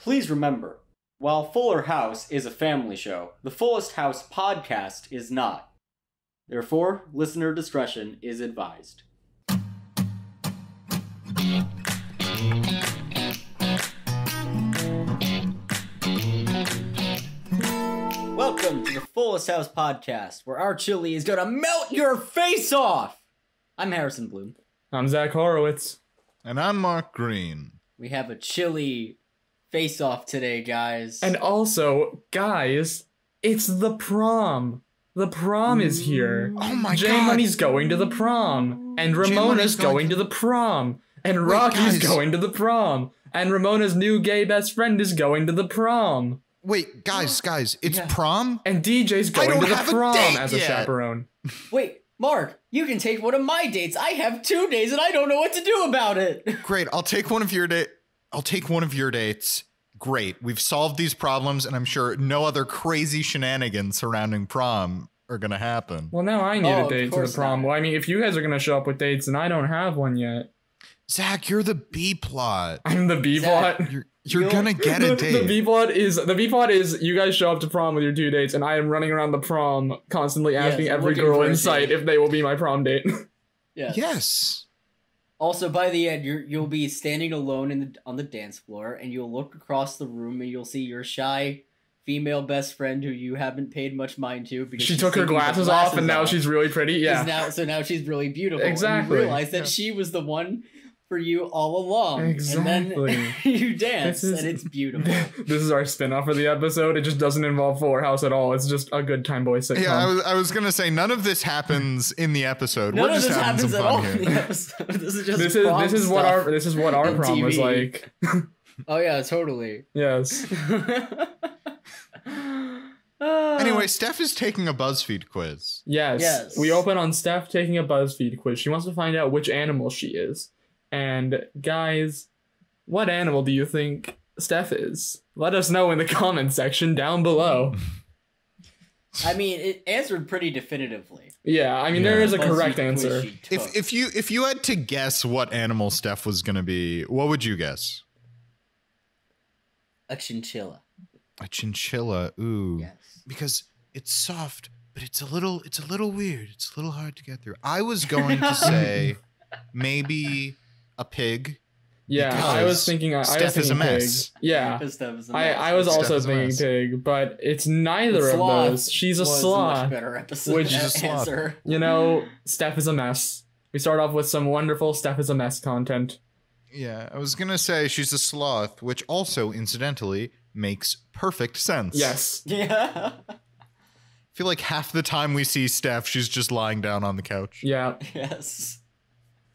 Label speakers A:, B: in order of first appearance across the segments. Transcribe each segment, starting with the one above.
A: Please remember, while Fuller House is a family show, the Fullest House podcast is not. Therefore, listener discretion is advised. Welcome to the Fullest House podcast, where our chili is gonna melt your face off! I'm Harrison Bloom.
B: I'm Zach Horowitz.
C: And I'm Mark Greene.
A: We have a chili face-off today, guys.
B: And also, guys, it's the prom. The prom is here.
C: Oh my
B: J
C: god.
B: Money's going to the prom. And Ramona's going to the prom. And Rocky's going to the prom. And Ramona's new gay best friend is going to the prom.
C: Wait, guys, it's prom?
B: And DJ's going to the prom as a
C: yet.
B: chaperone.
A: Wait, Mark, you can take one of my dates. I have 2 days and I don't know what to do about it.
C: Great, I'll take one of your dates. Great, we've solved these problems, and I'm sure no other crazy shenanigans surrounding prom are gonna happen.
B: Well, now I need a date to the prom. Well, I mean, if you guys are going to show up with dates and I don't have one yet.
C: Zach, you're the B plot.
B: I'm the B plot.
C: You're gonna get a date.
B: The B plot is you guys show up to prom with your 2 dates, and I am running around the prom constantly asking every girl in sight if they will be my prom date.
C: Yes.
A: Also, by the end, you'll be standing alone on the dance floor, and you'll look across the room, and you'll see your shy female best friend who you haven't paid much mind to because
B: she took her glasses off, and now she's really pretty. Yeah.
A: Now she's really beautiful.
B: Exactly.
A: And you realize that she was the one for you all along.
B: Exactly.
A: And then you dance, and it's beautiful.
B: This is our spin-off of the episode. It just doesn't involve Fuller House at all. It's just a good time boy sitcom.
C: Yeah, I was gonna say none of this happens in the episode.
A: None
C: We're
A: of
C: just
A: this
C: having
A: happens
C: some
A: at
C: fun
A: all in
C: here.
A: the episode. This is just
B: this is what our prom
A: TV.
B: was like.
A: Oh yeah, totally.
B: Yes.
C: Anyway, Steph is taking a BuzzFeed quiz.
B: Yes. We open on Steph taking a BuzzFeed quiz. She wants to find out which animal she is. And guys, what animal do you think Steph is? Let us know in the comment section down below.
A: I mean, it answered pretty definitively.
B: Yeah, I mean there is a correct answer.
C: If you had to guess what animal Steph was gonna be, what would you guess?
A: A chinchilla.
C: A chinchilla, ooh.
A: Yes.
C: Because it's soft, but it's a little weird. It's a little hard to get through. I was going to say maybe a pig.
B: Yeah, I was thinking
C: Steph is a mess.
B: Pig. Yeah. I was also thinking pig, but it's neither of those. She's a sloth.
A: Much better episode answer.
B: You know, Steph is a mess. We start off with some wonderful Steph is a mess content.
C: Yeah, I was gonna say she's a sloth, which also, incidentally, makes perfect sense.
B: Yes.
A: Yeah.
C: I feel like half the time we see Steph, she's just lying down on the couch.
B: Yeah.
A: Yes.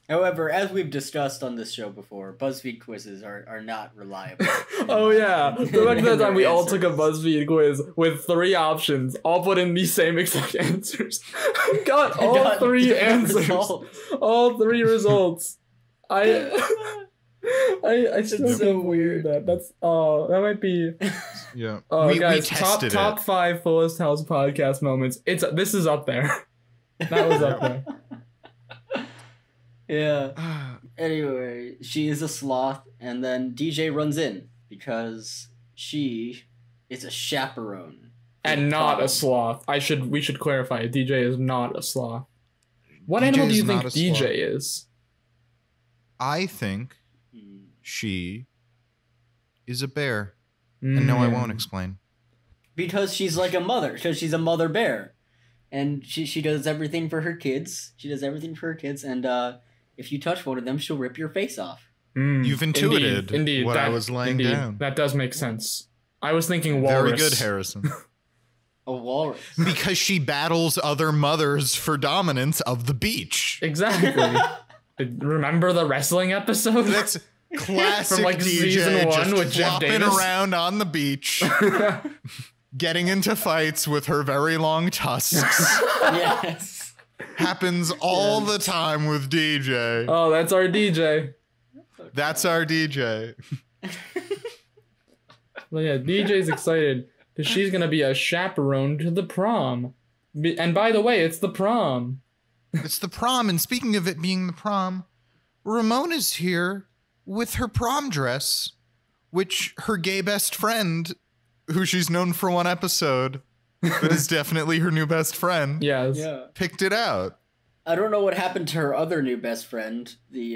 A: However, as we've discussed on this show before, BuzzFeed quizzes are not reliable.
B: Oh yeah. Remember that time we all took a BuzzFeed quiz with 3 options, all put in the same exact answers. got all 3 answers. All 3 results. I still
A: it's so weird.
B: That that might be.
C: Yeah.
B: Guys,
C: we tested
B: top 5 Fullest House podcast moments. This is up there. That was up there.
A: Yeah. Anyway, she is a sloth, and then DJ runs in because she is a chaperone.
B: And not a sloth. We should clarify. DJ is not a sloth. What
C: DJ
B: animal do you
C: is
B: think
C: not a
B: DJ
C: sloth.
B: is?
C: I think she is a bear. And no, I won't explain.
A: Because she's like a mother. Because she's a mother bear. And she does everything for her kids. And if you touch one of them, she'll rip your face off.
C: You've intuited
B: indeed,
C: what I was laying down.
B: That does make sense. I was thinking walrus.
C: Very good, Harrison.
A: A walrus.
C: Because she battles other mothers for dominance of the beach.
B: Exactly. Remember the wrestling episode?
C: That's classic
B: from like
C: DJ
B: season 1
C: just
B: with Jeff
C: flopping
B: Davis
C: around on the beach, getting into fights with her very long tusks.
A: Yes.
C: Happens all the time with DJ.
B: Oh, that's our DJ.
C: That's our DJ.
B: Well, yeah, DJ's excited because she's gonna be a chaperone to the prom. And by the way, it's the prom.
C: It's the prom, and speaking of it being the prom, Ramona's here with her prom dress, which her gay best friend, who she's known for one episode, that is definitely her new best friend, picked it out.
A: I don't know what happened to her other new best friend, the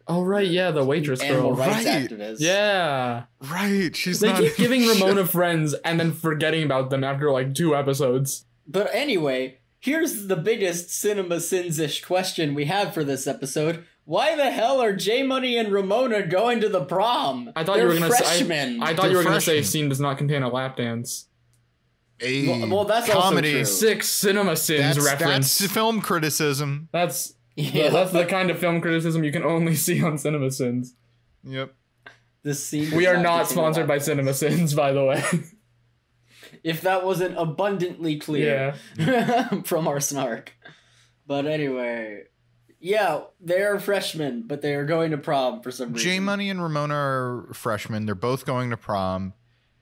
B: the waitress
A: animal
B: girl.
A: rights activist.
B: Yeah.
C: Right.
B: They keep giving Ramona friends and then forgetting about them after like 2 episodes.
A: But anyway, here's the biggest cinema sins-ish question we have for this episode. Why the hell are J Money and Ramona going to the prom?
B: I thought you were gonna say scene does not contain a lap dance.
A: Well, that's
C: comedy.
A: Also true.
B: 6 cinema sins reference.
C: That's film criticism.
B: That's the kind of film criticism you can only see on Cinema Sins.
C: Yep.
A: This scene.
B: We are not sponsored by Cinema Sins, by the way.
A: If that wasn't abundantly clear from our snark. But anyway, they're freshmen, but they are going to prom for some reason.
C: J Money and Ramona are freshmen. They're both going to prom.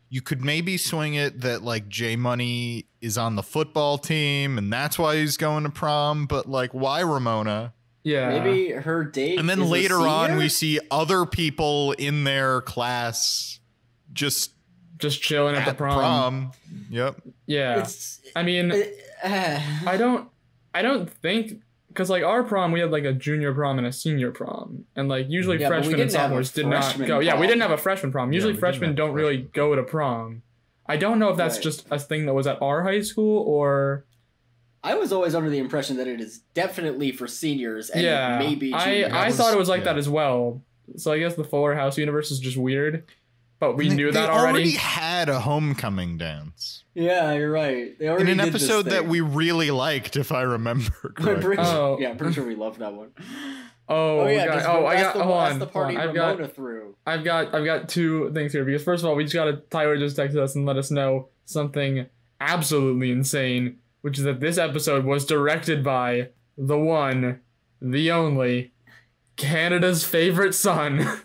C: You could maybe swing it that like J Money is on the football team and that's why he's going to prom, but like why Ramona?
B: Yeah.
A: Maybe her date.
C: And then later on we see other people in their class just
B: chilling at the prom.
C: Yep.
B: Yeah. I don't think, because like our prom, we had like a junior prom and a senior prom, and like usually freshmen and sophomores did not go. Yeah, we didn't have a freshman prom. Usually freshmen don't really go to prom. I don't know if that's just a thing that was at our high school or.
A: I was always under the impression that it is definitely for seniors. And maybe
B: I thought it was like that as well. So I guess the Fuller House universe is just weird. But we knew that already.
C: They already had a homecoming dance.
A: Yeah, you're right. They already
C: in an
A: did
C: episode that we really liked, if I remember correctly.
A: I'm pretty sure we loved that one.
B: I've got 2 things here because first of all, Tyler just texted us and let us know something absolutely insane, which is that this episode was directed by the one, the only, Canada's favorite son,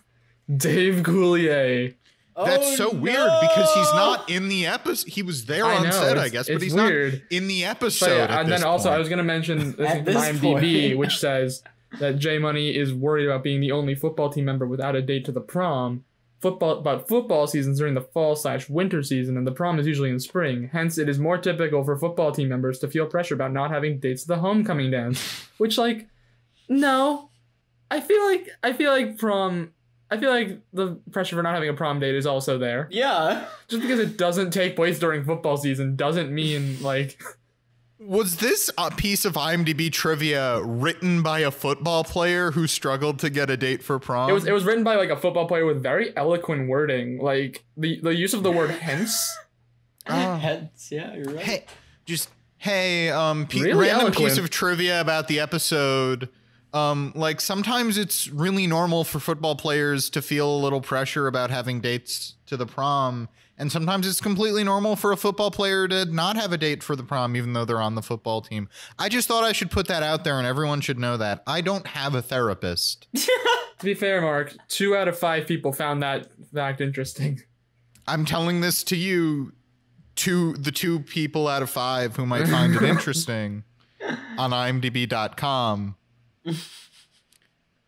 B: Dave Coulier.
C: That's so weird because he's not in the episode. He was there on set, I guess, but he's weird. Not in the episode.
B: And then also, I was going to mention this from IMDb, which says that J Money is worried about being the only football team member without a date to the prom. Football season's during the fall/winter season, and the prom is usually in spring. Hence, it is more typical for football team members to feel pressure about not having dates to the homecoming dance. Which, like, no, I feel like prom. I feel like the pressure for not having a prom date is also there.
A: Yeah.
B: Just because it doesn't take place during football season doesn't mean, like...
C: Was this a piece of IMDb trivia written by a football player who struggled to get a date for prom?
B: It was written by, like, a football player with very eloquent wording. Like, the use of the word hence.
A: Hence, yeah, you're right.
C: Really random piece of trivia about the episode... like sometimes it's really normal for football players to feel a little pressure about having dates to the prom. And sometimes it's completely normal for a football player to not have a date for the prom, even though they're on the football team. I just thought I should put that out there and everyone should know that. I don't have a therapist.
B: To be fair, Mark, 2 out of 5 people found that fact interesting.
C: I'm telling this to you, to the 2 people out of 5 who might find it interesting on imdb.com.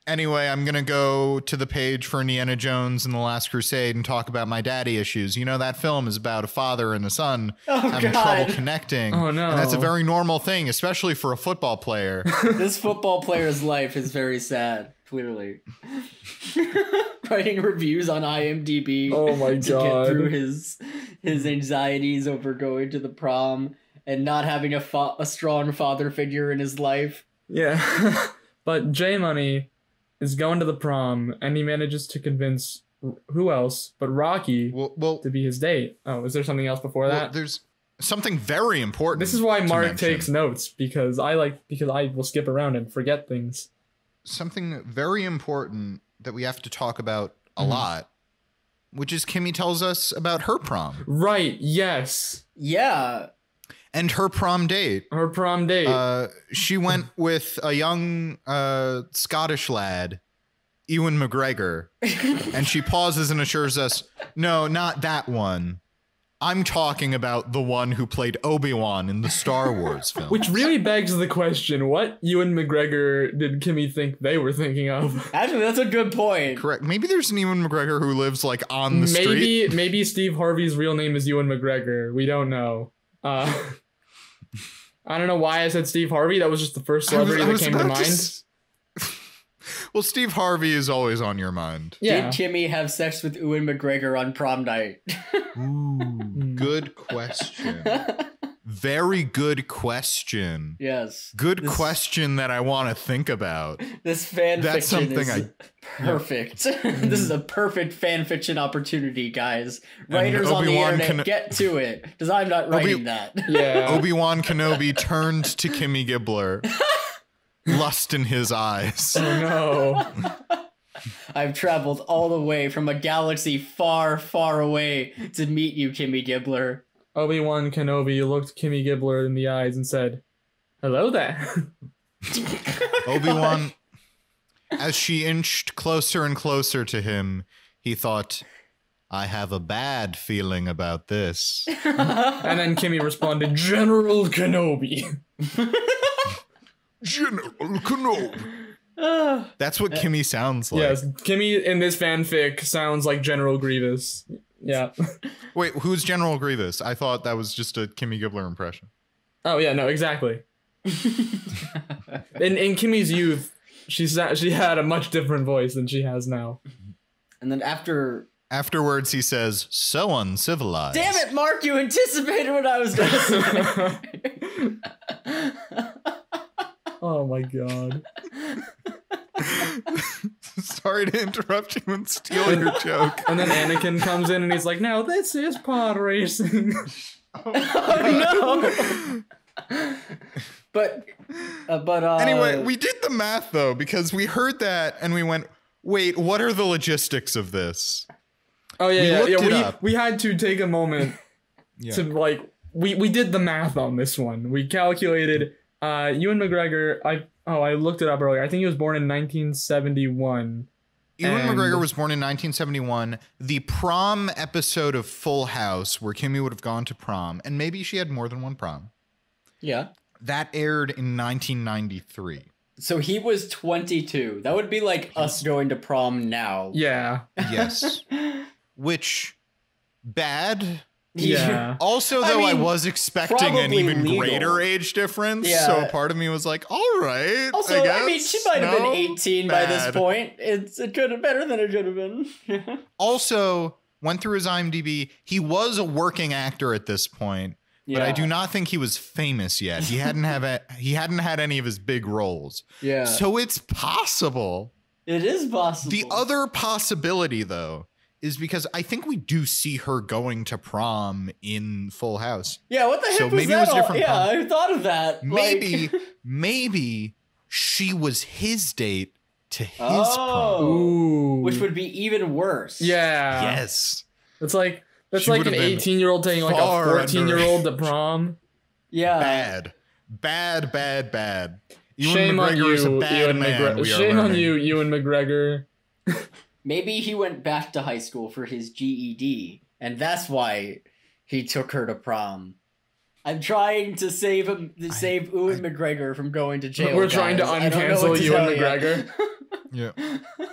C: Anyway, I'm going to go to the page for Indiana Jones and the Last Crusade and talk about my daddy issues. You know, that film is about a father and a son having trouble connecting.
B: Oh, no.
C: And that's a very normal thing, especially for a football player.
A: This football player's life is very sad, clearly. Writing reviews on IMDb to get through his anxieties over going to the prom and not having a strong father figure in his life.
B: Yeah. But J Money is going to the prom, and he manages to convince who else but Rocky to be his date. Oh, is there something else before that?
C: There's something very important.
B: This is why Mark takes notes, because I will skip around and forget things.
C: Something very important that we have to talk about a lot, which is Kimmy tells us about her prom.
B: Right, yes.
A: Yeah.
C: And her prom date. She went with a young Scottish lad, Ewan McGregor. And she pauses and assures us, no, not that one. I'm talking about the one who played Obi-Wan in the Star Wars film.
B: Which really begs the question, what Ewan McGregor did Kimmy think they were thinking of?
A: Actually, that's a good point.
C: Correct. Maybe there's an Ewan McGregor who lives like on the street.
B: Maybe Steve Harvey's real name is Ewan McGregor. We don't know. I don't know why I said Steve Harvey. That was just the first celebrity that came to mind.
C: Well, Steve Harvey is always on your mind.
A: Yeah. Did Kimmy have sex with Ewan McGregor on prom night?
C: Ooh, good question. Very good question.
A: Yes.
C: Good question that I want to think about.
A: This fan fiction is perfect. This is a perfect fan fiction opportunity, guys. Writers on the internet, get to it. Because I'm not writing that.
B: Yeah.
C: Obi-Wan Kenobi turned to Kimmy Gibbler. Lust in his eyes.
B: Oh no.
A: I've traveled all the way from a galaxy far, far away to meet you, Kimmy Gibbler.
B: Obi-Wan Kenobi looked Kimmy Gibbler in the eyes and said, "Hello there."
C: Obi-Wan, as she inched closer and closer to him, he thought, I have a bad feeling about this.
B: And then Kimmy responded, "General Kenobi."
C: General Kenobi. That's what Kimmy sounds like.
B: Yes, Kimmy in this fanfic sounds like General Grievous. Yeah.
C: Wait, who's General Grievous? I thought that was just a Kimmy Gibbler impression.
B: Oh yeah, no, exactly. in Kimmy's youth, she had a much different voice than she has now.
A: And then
C: afterwards, he says, "So uncivilized."
A: Damn it, Mark! You anticipated what I was going to say.
B: Oh my god.
C: Sorry to interrupt you and steal your joke.
B: And then Anakin comes in and he's like, "Now this is pod racing."
A: Oh no. But
C: anyway, we did the math though, because we heard that and we went, wait, what are the logistics of this?
B: Oh yeah, we had to take a moment to like we did the math on this one. We calculated Ewan McGregor, I looked it up earlier. I think he was born in 1971.
C: Ewan McGregor was born in 1971. The prom episode of Full House, where Kimmy would have gone to prom, and maybe she had more than one prom.
A: Yeah.
C: That aired in 1993.
A: So he was 22. That would be like us going to prom now.
B: Yeah.
C: Yes. Which, bad.
B: Yeah.
C: Also, though, I was expecting an even greater age difference, so part of me was like, all right.
A: Also, I mean, she might have been 18 by this point. It could have better than it should have been. Also,
C: went through his IMDb. He was a working actor at this point, but I do not think he was famous yet. He hadn't had any of his big roles.
A: Yeah.
C: So it's possible.
A: It is possible.
C: The other possibility, though, is because I think we do see her going to prom in Full House.
A: Yeah, what the heck was that? I thought of that.
C: Maybe she was his date to his prom.
B: Ooh.
A: Which would be even worse.
B: Yeah.
C: Yes.
B: That's like an 18-year-old taking like a 14-year-old to prom.
A: Yeah.
C: Bad.
B: Shame on you, Ewan McGregor. Shame on you, Ewan McGregor.
A: Maybe he went back to high school for his GED, and that's why he took her to prom. I'm trying to save Ewan McGregor from going to jail.
B: We're trying to uncancel Ewan McGregor.
C: Yeah.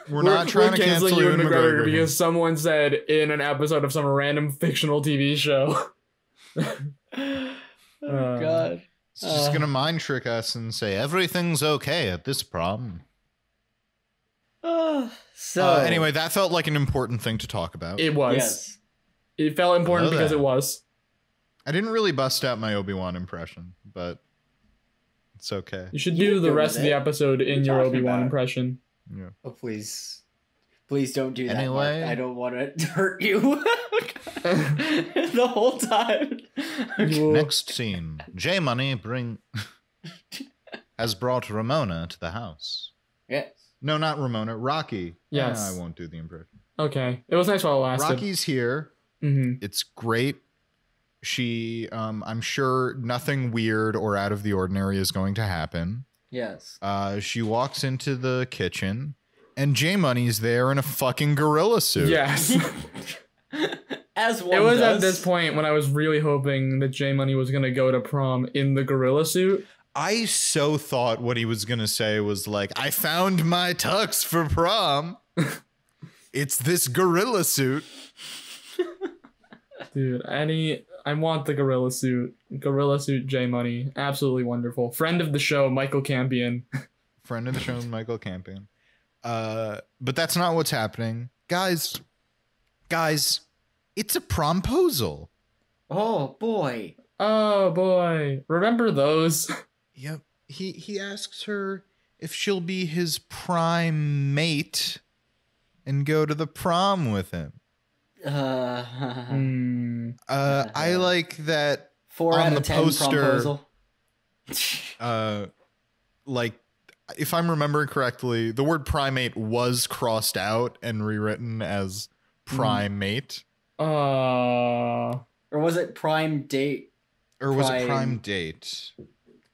C: We're not trying to cancel Ewan McGregor
B: because someone said in an episode of some random fictional TV show.
A: Oh God.
C: It's just gonna mind trick us and say everything's okay at this prom.
A: So
C: anyway, that felt like an important thing to talk about.
B: It was.
A: Yes.
B: It felt important because it was.
C: I didn't really bust out my Obi-Wan impression, but it's okay.
B: You should do the rest of the episode in your Obi-Wan impression.
C: Yeah.
A: Oh, please. Please don't do that,
C: anyway.
A: Mark. I don't want to hurt you the whole time.
C: Next scene. J-Money has brought Ramona to the house.
A: Yes.
C: No, not Ramona. Rocky.
B: Yes.
C: I won't do the impression.
B: Okay. It was nice while it lasted.
C: Rocky's here.
B: Mm-hmm.
C: It's great. She, I'm sure nothing weird or out of the ordinary is going to happen.
A: Yes.
C: She walks into the kitchen, and J-Money's there in a fucking gorilla suit.
B: Yes.
A: As one
B: It was
A: does.
B: at this point when I was really hoping that J Money was gonna go to prom in the gorilla suit.
C: I so thought what he was gonna say was like, I found my tux for prom. It's this gorilla suit.
B: Dude, I want the gorilla suit. Gorilla suit J Money. Absolutely wonderful. Friend of the show, Michael Campion.
C: Friend of the show, Michael Campion. But that's not what's happening. Guys, it's a promposal.
A: Oh boy.
B: Oh boy. Remember those?
C: Yep. He asks her if she'll be his prime mate and go to the prom with him. I like that
A: 4
C: on
A: out
C: the
A: of 10
C: poster.
A: promposal.
C: Like, if I'm remembering correctly, the word primate was crossed out and rewritten as primate.
A: Or was it prime date?
C: Or was it prime date?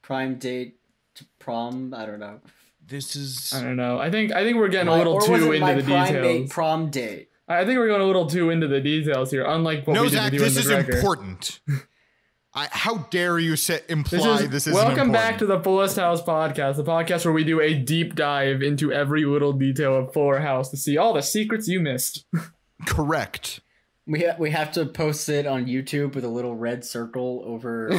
A: Prime date to prom? I don't know.
C: This is...
B: I don't know. I think we're getting a little too into the details.
A: Prom date.
B: I think we're going a little too into the details here, unlike what we did
C: Zach,
B: with you
C: this
B: and
C: is
B: McGregor.
C: important. How dare you imply this is
B: Welcome
C: important.
B: back to the Fullest House podcast, the podcast where we do a deep dive into every little detail of Fuller House to see all the secrets you missed.
C: Correct.
A: We have to post it on YouTube with a little red circle over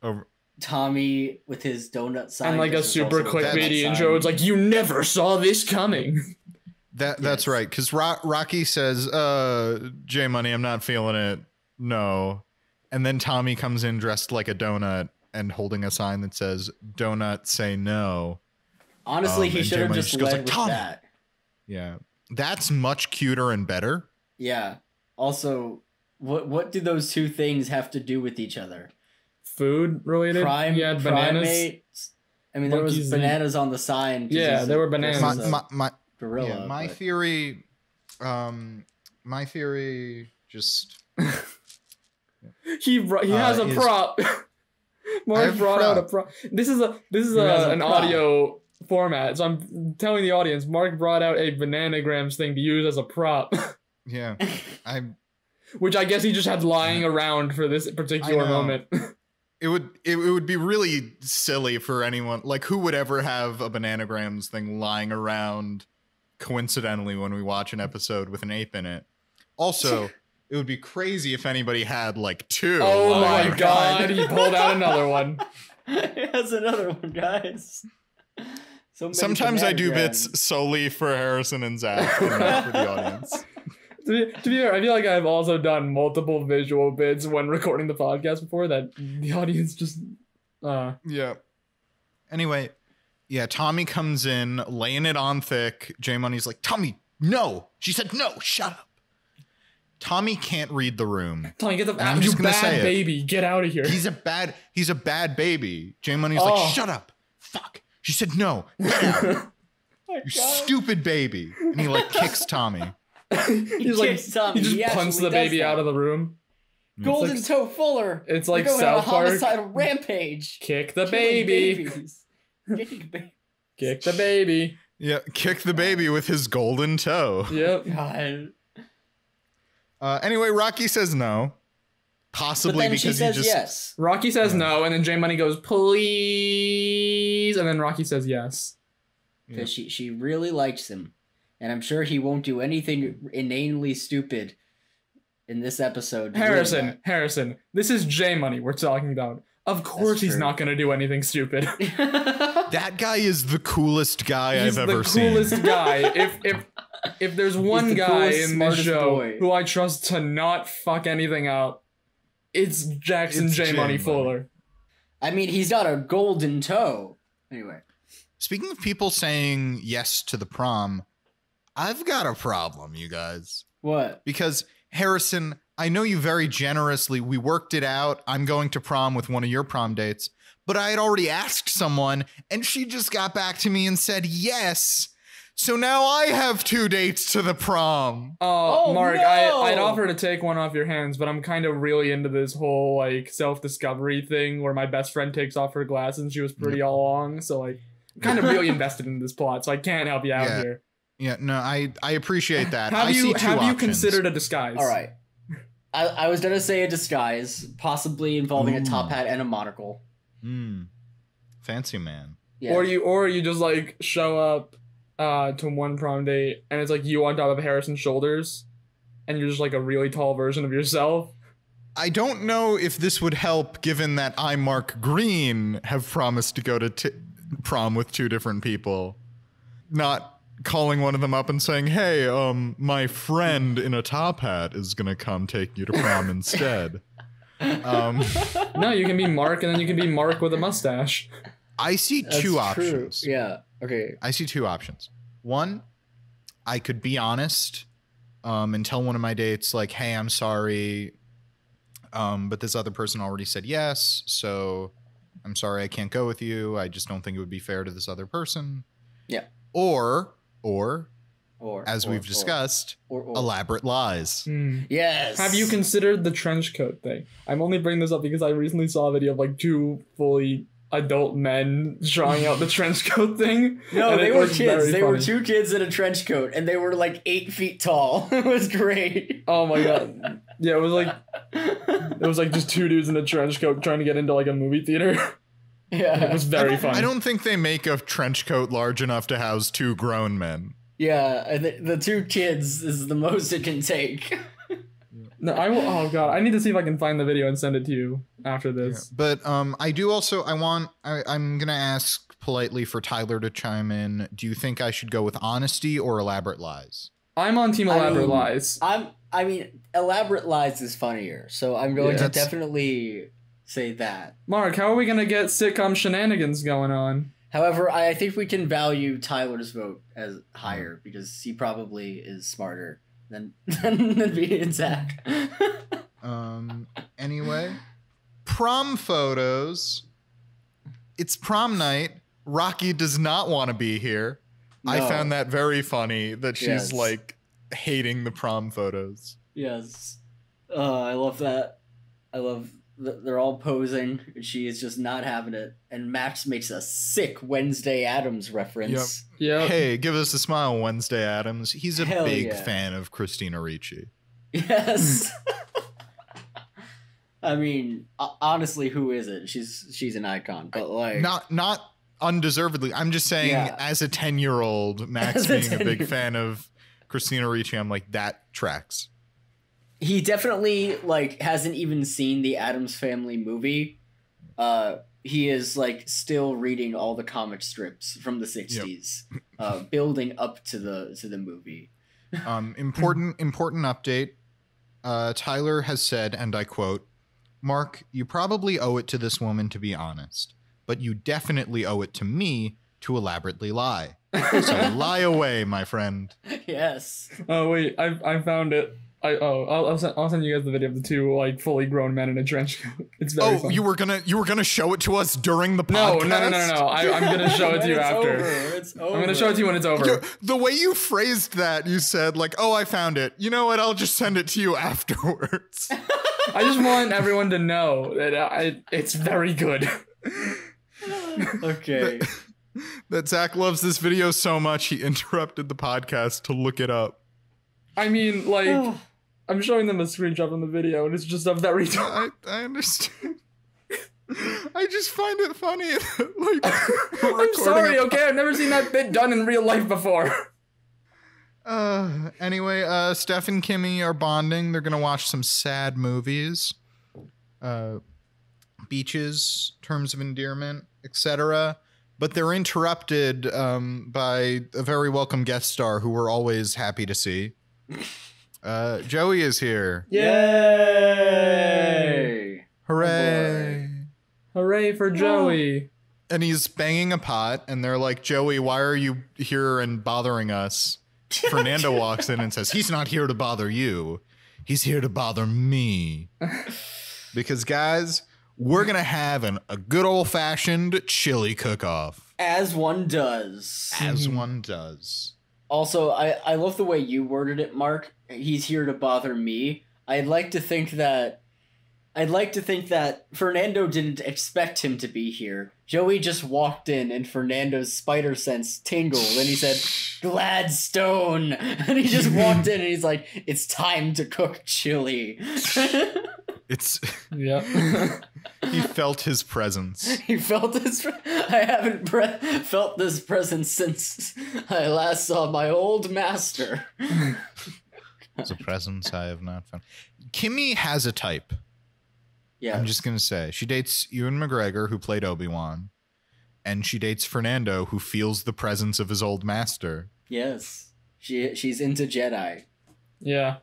A: over Tommy with his donut sign.
B: And like a super clickbaity intro. It's like, you never saw this coming.
C: That's right. Because Rocky says, J Money, I'm not feeling it. No. And then Tommy comes in dressed like a donut and holding a sign that says, donut say no.
A: Honestly, he should have just led with that.
C: Yeah. That's much cuter and better.
A: Yeah. Also, what do those two things have to do with each other?
B: Food related?
A: Yeah,
B: bananas.
A: Primates. I mean, there was bananas on the sign.
B: Yeah, there were bananas.
C: My
A: gorilla.
C: Yeah, my theory just...
B: He has a prop. Mark brought out a prop. This is an audio format, so I'm telling the audience, Mark brought out a bananagrams thing to use as a prop.
C: Yeah,
B: which I guess he just had lying around for this particular moment.
C: It would be really silly for anyone, like, who would ever have a bananagrams thing lying around coincidentally when we watch an episode with an ape in it. Also, it would be crazy if anybody had like 2.
B: Oh my god, he pulled out another one.
A: He has another one, guys.
C: Sometimes I do bits solely for Harrison and Zach, and not for the audience.
B: To be fair, I feel like I've also done multiple visual bits when recording the podcast before that the audience just...
C: Yeah. Anyway, yeah, Tommy comes in, laying it on thick. J Money's like, Tommy, no! She said no, shut up. Tommy can't read the room.
B: Tommy, get the bad baby. Get out of here.
C: He's a bad baby. J Money's like, shut up. Fuck. She said no. Get out. You stupid baby. And he like kicks Tommy.
B: He's like, Tommy. He just punts the baby out of the room.
A: Golden Toe Fuller.
B: It's like South Park.
A: Homicidal rampage.
B: Kick the baby. Kick the baby.
C: Yeah, kick the baby with his golden toe.
B: Yep.
A: God.
C: Anyway, Rocky says no. Possibly because
A: she says
C: he just...
A: yes.
B: Rocky says no, and then J Money goes, please, and then Rocky says yes.
A: Because she really likes him. And I'm sure he won't do anything inanely stupid in this episode.
B: Harrison, this is J Money we're talking about. Of course he's not going to do anything stupid.
C: That guy is the coolest guy I've ever seen.
B: He's the coolest guy. If there's one guy in the show who I trust to not fuck anything up, it's Jackson J Money Fuller.
A: I mean, he's got a golden toe. Anyway.
C: Speaking of people saying yes to the prom, I've got a problem, you guys.
A: What?
C: Because, Harrison, I know you very generously. We worked it out. I'm going to prom with one of your prom dates. But I had already asked someone, and she just got back to me and said yes. So now I have 2 dates to the prom.
B: Oh, Mark,
A: no!
B: I'd offer to take one off your hands, but I'm kind of really into this whole, like, self-discovery thing where my best friend takes off her glasses and she was pretty all along. So, like, I'm kind of really invested in this plot, so I can't help you out here.
C: Yeah, no, I appreciate that.
B: Have you considered a disguise?
A: All right. I was gonna say a disguise, possibly involving a top hat and a monocle.
C: Fancy man.
B: Yeah. Or you just like show up to one prom date and it's like you on top of Harrison's shoulders and you're just like a really tall version of yourself.
C: I don't know if this would help given that I, Mark Greene, have promised to go to prom with 2 different people. Not calling one of them up and saying, hey, my friend in a top hat is gonna come take you to prom instead.
B: No, you can be Mark and then you can be Mark with a mustache.
C: I see two options.
A: True. Yeah, okay.
C: I see 2 options. One, I could be honest and tell one of my dates, like, hey, I'm sorry, but this other person already said yes, so I'm sorry I can't go with you. I just don't think it would be fair to this other person.
A: Yeah.
C: Or as we've discussed, elaborate lies.
A: Yes.
B: Have you considered the trench coat thing? I'm only bringing this up because I recently saw a video of like 2 fully adult men trying out the trench coat thing.
A: No, they were kids. They were 2 kids in a trench coat, and they were like 8 feet tall. It was great.
B: Oh my god. Yeah, it was like just 2 dudes in a trench coat trying to get into like a movie theater.
A: Yeah,
B: it was very funny.
C: I don't think they make a trench coat large enough to house 2 grown men.
A: Yeah, the 2 kids is the most it can take.
B: No, I will. Oh god, I need to see if I can find the video and send it to you after this.
C: Yeah, but I do also. I'm gonna ask politely for Tyler to chime in. Do you think I should go with honesty or elaborate lies?
B: I'm on team elaborate lies.
A: I mean, elaborate lies is funnier, so I'm going to definitely say that.
B: Mark, how are we gonna get sitcom shenanigans going on?
A: However, I think we can value Tyler's vote as higher because he probably is smarter than me and Zach.
C: Anyway, prom photos. It's prom night. Rocky does not want to be here. No. I found that very funny that she's like hating the prom photos.
A: Yes. I love that. I love that they're all posing. She is just not having it. And Max makes a sick Wednesday Addams reference.
C: Yep. Hey, give us a smile, Wednesday Addams. He's a big fan of Christina Ricci.
A: Yes. I mean, honestly, who isn't? She's an icon, but like
C: not undeservedly. I'm just saying, as a 10-year-old, Max being a big fan of Christina Ricci, I'm like, that tracks.
A: He definitely like hasn't even seen the Addams Family movie. He is like still reading all the comic strips from the 60s, building up to the movie.
C: Important update. Tyler has said, and I quote, "Mark, you probably owe it to this woman to be honest, but you definitely owe it to me to elaborately lie. So lie away, my friend."
A: Yes.
B: Oh wait, I found it. I'll send you guys the video of the 2 like fully grown men in a trench coat. It's very funny.
C: you were gonna show it to us during the podcast?
B: No. I'm gonna show it to you after.
A: It's over.
B: I'm gonna show it to you when it's over.
C: The way you phrased that, you said like, "Oh, I found it. You know what? I'll just send it to you afterwards."
B: I just want everyone to know that it's very good.
A: Okay.
C: That Zach loves this video so much he interrupted the podcast to look it up.
B: I mean, like, I'm showing them a screenshot from the video, and it's just a very...
C: I understand. I just find it funny. Like,
B: I'm sorry, okay? I've never seen that bit done in real life before.
C: Anyway, Steph and Kimmy are bonding. They're gonna watch some sad movies. Beaches, Terms of Endearment, etc. But they're interrupted by a very welcome guest star who we're always happy to see. Joey is here.
B: Yay!
C: Hooray!
B: Hooray for Joey!
C: And he's banging a pot, and they're like, "Joey, why are you here and bothering us?" Fernando walks in and says, "He's not here to bother you. He's here to bother me." Because, guys, we're going to have a good old-fashioned chili cook-off.
A: As one does.
C: As one does.
A: Also, I love the way you worded it, Mark. He's here to bother me. I'd like to think that I'd like to think that Fernando didn't expect him to be here. Joey just walked in and Fernando's spider sense tingled and he said, Gladstone! And he just walked in and he's like, it's time to cook chili.
B: Yeah.
C: He felt his presence.
A: He felt his... I haven't felt this presence since I last saw my old master.
C: It's a presence I have not found. Kimmy has a type.
A: Yeah.
C: I'm just going to say. She dates Ewan McGregor, who played Obi-Wan. And she dates Fernando, who feels the presence of his old master.
A: Yes. She's into Jedi.
B: Yeah.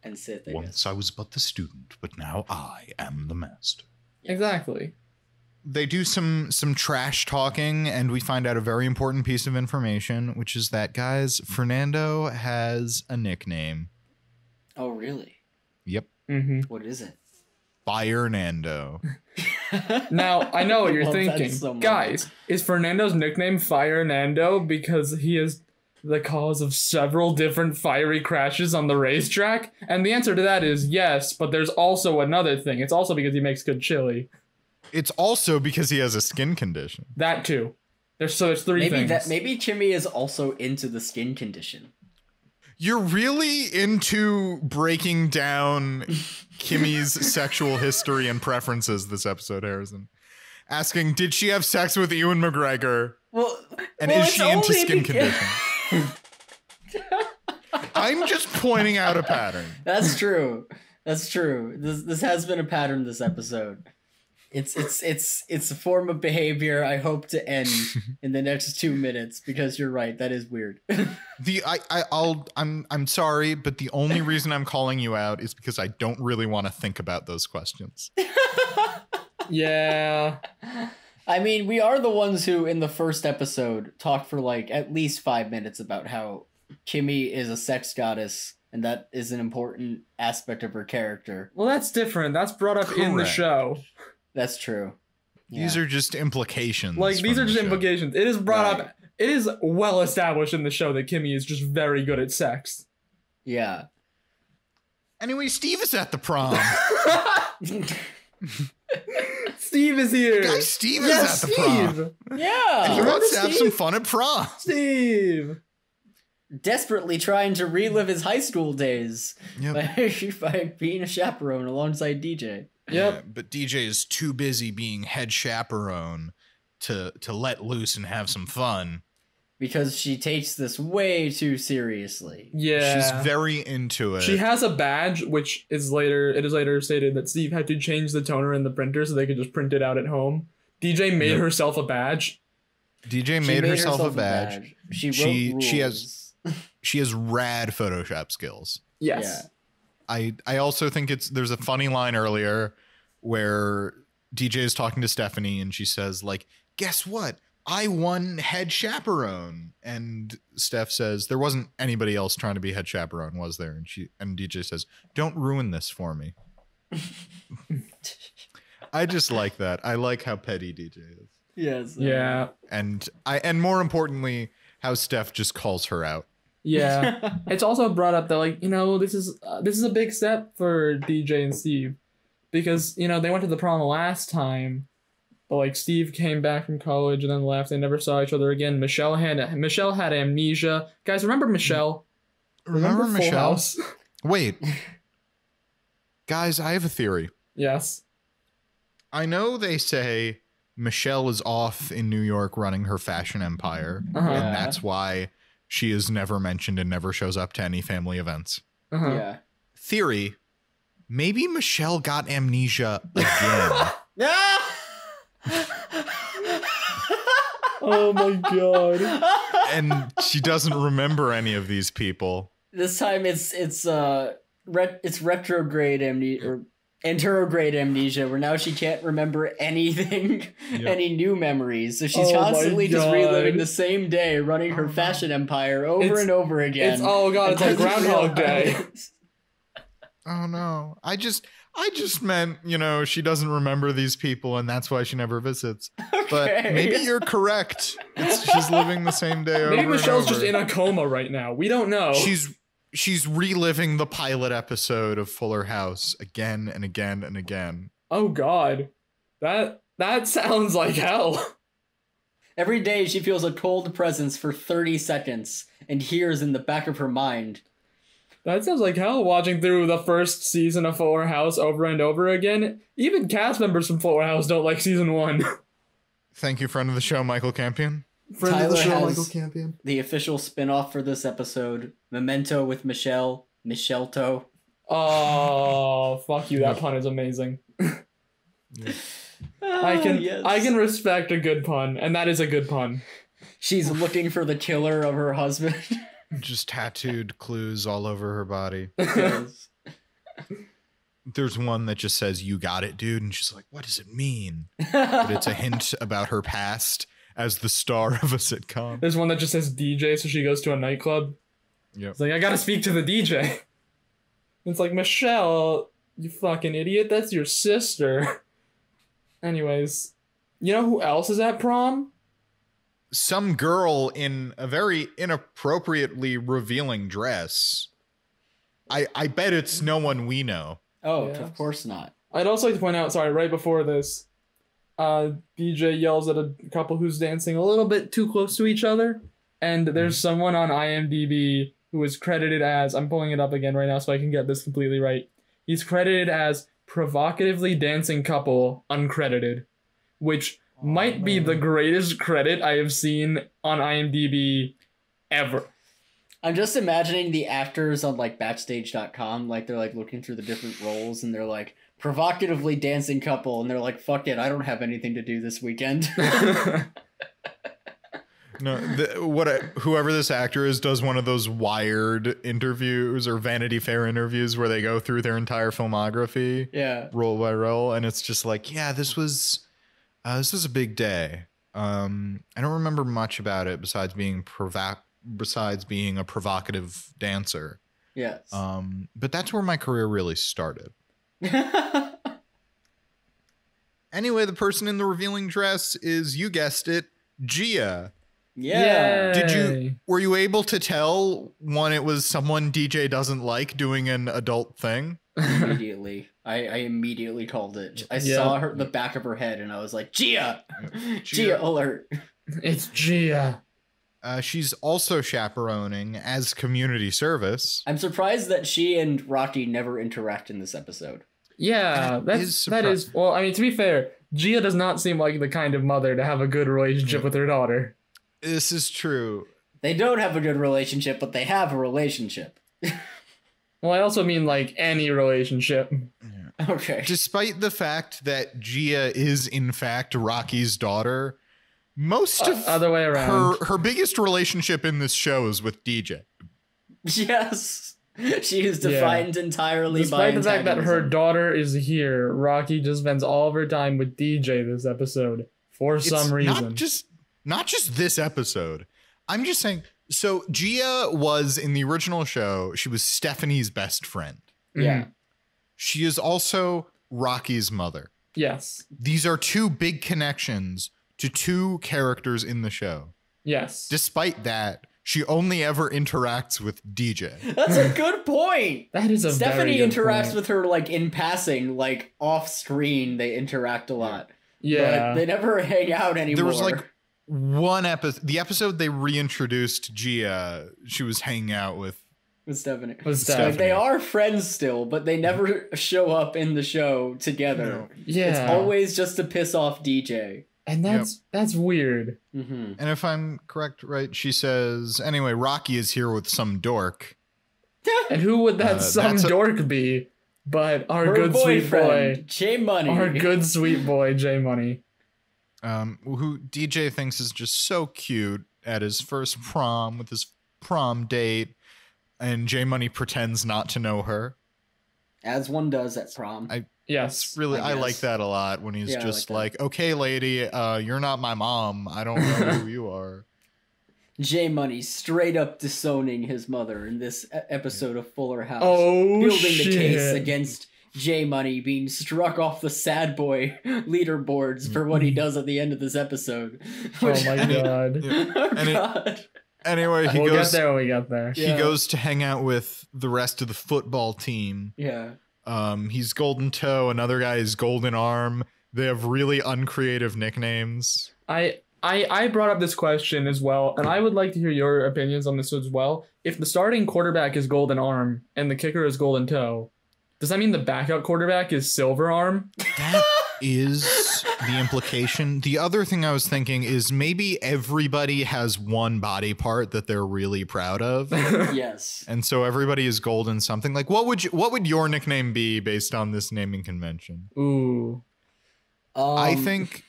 A: And Sith, I
C: Once
A: guess.
C: I was but the student, but now I am the master.
B: Exactly.
C: They do some trash talking, and we find out a very important piece of information, which is that, guys, Fernando has a nickname.
A: Oh, really?
C: Yep.
B: Mm-hmm.
A: What is it?
C: Fire Nando.
B: Now, I know what you're
A: Love that
B: thinking.
A: so much.
B: Guys, is Fernando's nickname Fire Nando because he is the cause of several different fiery crashes on the racetrack? And the answer to that is yes, but there's also another thing. It's also because he makes good chili.
C: It's also because he has a skin condition.
B: That too. There's three things.
A: Maybe Kimmy is also into the skin condition.
C: You're really into breaking down Kimmy's sexual history and preferences this episode, Harrison. Asking, did she have sex with Ewan McGregor? And is she into skin condition? I'm just pointing out a pattern.
A: That's true. That's true. This has been a pattern this episode. It's a form of behavior I hope to end in the next 2 minutes because you're right, that is weird.
C: I'm sorry, but the only reason I'm calling you out is because I don't really want to think about those questions.
B: Yeah.
A: I mean, we are the ones who in the first episode talked for like at least 5 minutes about how Kimmy is a sex goddess and that is an important aspect of her character.
B: Well, that's different. That's brought up in the show.
A: That's true.
C: These are just implications.
B: Like, these are just implications. It is brought up. It is well established in the show that Kimmy is just very good at sex.
A: Yeah.
C: Anyway, Steve is at the prom.
B: Steve is here.
C: Guys, Steve is at the prom.
A: Yeah.
C: And he wants to have some fun at prom.
B: Steve.
A: Desperately trying to relive his high school days by being a chaperone alongside DJ.
B: Yep.
C: Yeah, but DJ is too busy being head chaperone to let loose and have some fun.
A: Because she takes this way too seriously.
B: Yeah.
C: She's very into it.
B: She has a badge, which is later stated that Steve had to change the toner in the printer so they could just print it out at home. DJ made herself a badge.
C: DJ made herself a badge.
A: She wrote rules.
C: She has rad Photoshop skills.
B: Yes.
A: Yeah.
C: I also think there's a funny line earlier where DJ is talking to Stephanie and she says, like, guess what? I won head chaperone. And Steph says, there wasn't anybody else trying to be head chaperone, was there? And DJ says, don't ruin this for me. I just like that. I like how petty DJ is.
A: Yes.
B: Yeah.
C: And more importantly, how Steph just calls her out.
B: Yeah. It's also brought up that, like, you know, this is a big step for DJ and Steve because, you know, they went to the prom last time, but like Steve came back from college and then left. They never saw each other again. Michelle had amnesia. Guys, remember Michelle?
C: Remember
B: Full
C: Michelle?
B: House?
C: Wait. Guys, I have a theory.
B: Yes.
C: I know they say Michelle is off in New York running her fashion empire, and that's why she is never mentioned and never shows up to any family events.
A: Yeah.
C: Theory, maybe Michelle got amnesia again.
B: Oh my god.
C: And she doesn't remember any of these people.
A: This time it's retrograde amnesia or anterograde amnesia, where now she can't remember anything, any new memories. So she's constantly just reliving the same day, running her fashion empire over and over again.
B: It's like Groundhog Day.
C: Oh no. I just meant, you know, she doesn't remember these people and that's why she never visits. But maybe you're correct. She's living the same day over.
B: Maybe Michelle's
C: and over.
B: just in a coma right now. We don't know.
C: she's reliving the pilot episode of Fuller House again and again and again.
B: Oh God, that sounds like hell.
A: Every day she feels a cold presence for 30 seconds and hears in the back of her mind.
B: That sounds like hell, watching through the first season of Fuller House over and over again. Even cast members from Fuller House don't like season 1.
C: Thank you, friend of the show, Michael Campion.
B: Friend
A: Tyler
B: of the show,
A: has
B: Michael Campion.
A: The official spin-off for this episode, Memento with Michelle To.
B: Oh, fuck you, that pun is amazing.
C: Yeah.
B: I can respect a good pun, and that is a good pun.
A: She's looking for the killer of her husband.
C: Just tattooed clues all over her body.
A: Yes.
C: There's one that just says, "You got it, dude," and she's like, "What does it mean?" But it's a hint about her past as the star of a sitcom.
B: There's one that just says DJ, so she goes to a nightclub.
C: Yep.
B: It's like, I gotta speak to the DJ. It's like, Michelle, you fucking idiot, that's your sister. Anyways, you know who else is at prom?
C: Some girl in a very inappropriately revealing dress. I bet it's no one we know.
A: Oh,
B: Yes.
A: of course not.
B: I'd also like to point out, sorry, right before this, DJ yells at a couple who's dancing a little bit too close to each other, and there's someone on IMDb who is credited as, I'm pulling it up again right now so I can get this completely right. He's credited as provocatively dancing couple uncredited, which might be the greatest credit I have seen on IMDb ever.
A: I'm just imagining the actors on like backstage.com, like they're like looking through the different roles and they're like provocatively dancing couple and they're like, fuck it, I don't have anything to do this weekend.
C: No, whoever this actor is does one of those Wired interviews or Vanity Fair interviews where they go through their entire filmography,
A: Yeah.
C: role by role, and it's just like, yeah, this was a big day. I don't remember much about it besides being a provocative dancer.
A: Yes.
C: But that's where my career really started. Anyway, the person in the revealing dress is, you guessed it, Gia.
A: Yeah.
C: Were you able to tell when it was someone DJ doesn't like doing an adult thing?
A: Immediately. I immediately called it. I saw her, the back of her head, and I was like, Gia! Gia alert.
B: It's Gia.
C: She's also chaperoning as community service.
A: I'm surprised that she and Rocky never interact in this episode.
B: Yeah, that is, well, I mean, to be fair, Gia does not seem like the kind of mother to have a good relationship with her daughter.
C: This is true.
A: They don't have a good relationship, but they have a relationship.
B: Well, I also mean like any relationship.
C: Yeah.
A: Okay.
C: Despite the fact that Gia is in fact Rocky's daughter, most of
B: other way around.
C: her biggest relationship in this show is with DJ.
A: Yes. She is defined entirely
B: Despite
A: by
B: the fact that her daughter is here, Rocky just spends all of her time with DJ this episode for some reason.
C: Not just this episode. I'm just saying, so Gia was in the original show, she was Stephanie's best friend.
A: Yeah.
C: She is also Rocky's mother.
B: Yes.
C: These are two big connections to two characters in the show.
B: Yes.
C: Despite that, she only ever interacts with DJ.
A: That's a good point.
B: That is a
A: Stephanie
B: very good
A: interacts
B: point.
A: with her like in passing, like off screen. They interact a lot.
B: Yeah.
A: But they never hang out anymore.
C: There was like one episode, the episode they reintroduced Gia, she was hanging out with
A: Stephanie.
B: Stephanie.
A: They are friends still, but they never show up in the show together.
C: No.
B: Yeah.
A: It's always just to piss off DJ.
B: And that's weird.
A: Mm-hmm.
C: And if I'm correct, right, she says, anyway, Rocky is here with some dork.
B: And who would that some dork be? But our
A: Her
B: good sweet boy,
A: J Money.
B: Our good sweet boy, J Money.
C: Who DJ thinks is just so cute at his first prom with his prom date, and J Money pretends not to know her.
A: As one does at prom.
B: Yes.
C: Really, I
A: guess.
C: like that a lot when he's
A: Yeah,
C: just
A: I like
C: okay, lady, you're not my mom. I don't know who you are.
A: J Money straight up disowning his mother in this episode of Fuller House.
B: Oh,
A: building
B: shit.
A: the case against J Money being struck off the sad boy leaderboards for what he does at the end of this episode.
B: Oh my god.
C: Yeah.
A: Oh god.
C: Anyway,
B: we'll get there when we get there.
C: He goes to hang out with the rest of the football team.
A: Yeah.
C: He's Golden Toe. Another guy is Golden Arm. They have really uncreative nicknames.
B: I brought up this question as well, and I would like to hear your opinions on this as well. If the starting quarterback is Golden Arm and the kicker is Golden Toe, does that mean the backup quarterback is Silver Arm?
C: That is the implication. The other thing I was thinking is maybe everybody has one body part that they're really proud of.
A: Yes.
C: And so everybody is Golden something. Like, what would your nickname be based on this naming convention?
B: Ooh.
C: I think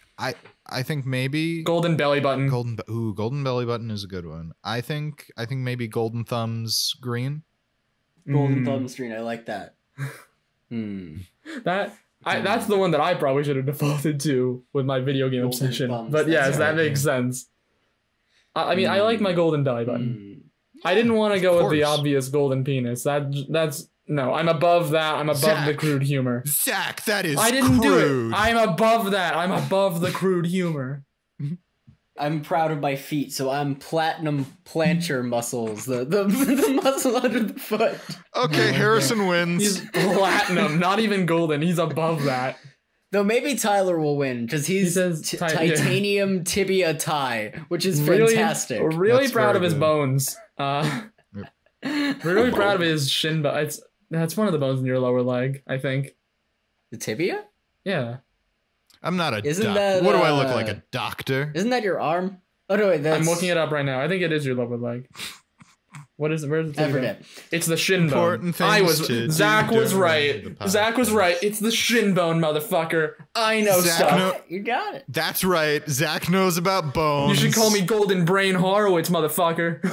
C: maybe
B: Golden Belly Button.
C: Golden Belly Button is a good one. I think maybe Golden Thumbs Green.
A: Golden Thumbs Green. I like that.
B: That's the one that I probably should have defaulted to with my video game obsession. Thumbs, but yes, that makes sense. I mean, I like my Golden Belly Button. I didn't want to go with the obvious Golden Penis. That's no. I'm above that. I'm above the crude humor.
C: Zach, that is.
B: I didn't do it. I'm above that. I'm above the crude humor.
A: I'm proud of my feet, so I'm platinum plantar muscles, the muscle under the foot.
C: Okay, Harrison wins.
B: He's platinum, not even golden. He's above that.
A: Though maybe Tyler will win because he says titanium tibia tie, which is fantastic.
B: Really proud of his bones. Really proud of his shin bone. That's one of the bones in your lower leg, I think.
A: The tibia?
B: Yeah.
C: I'm not a doctor. What do I look like, a doctor?
A: Isn't that your arm? Oh no, wait,
B: I'm looking it up right now. I think it is your lower leg. What is it? Where's the tibia? It's the shin bone. Zach was right. Zach was right. It's the shin bone, motherfucker. I know stuff.
A: You got it.
C: That's right. Zach knows about bones.
B: You should call me Golden Brain Horowitz, motherfucker.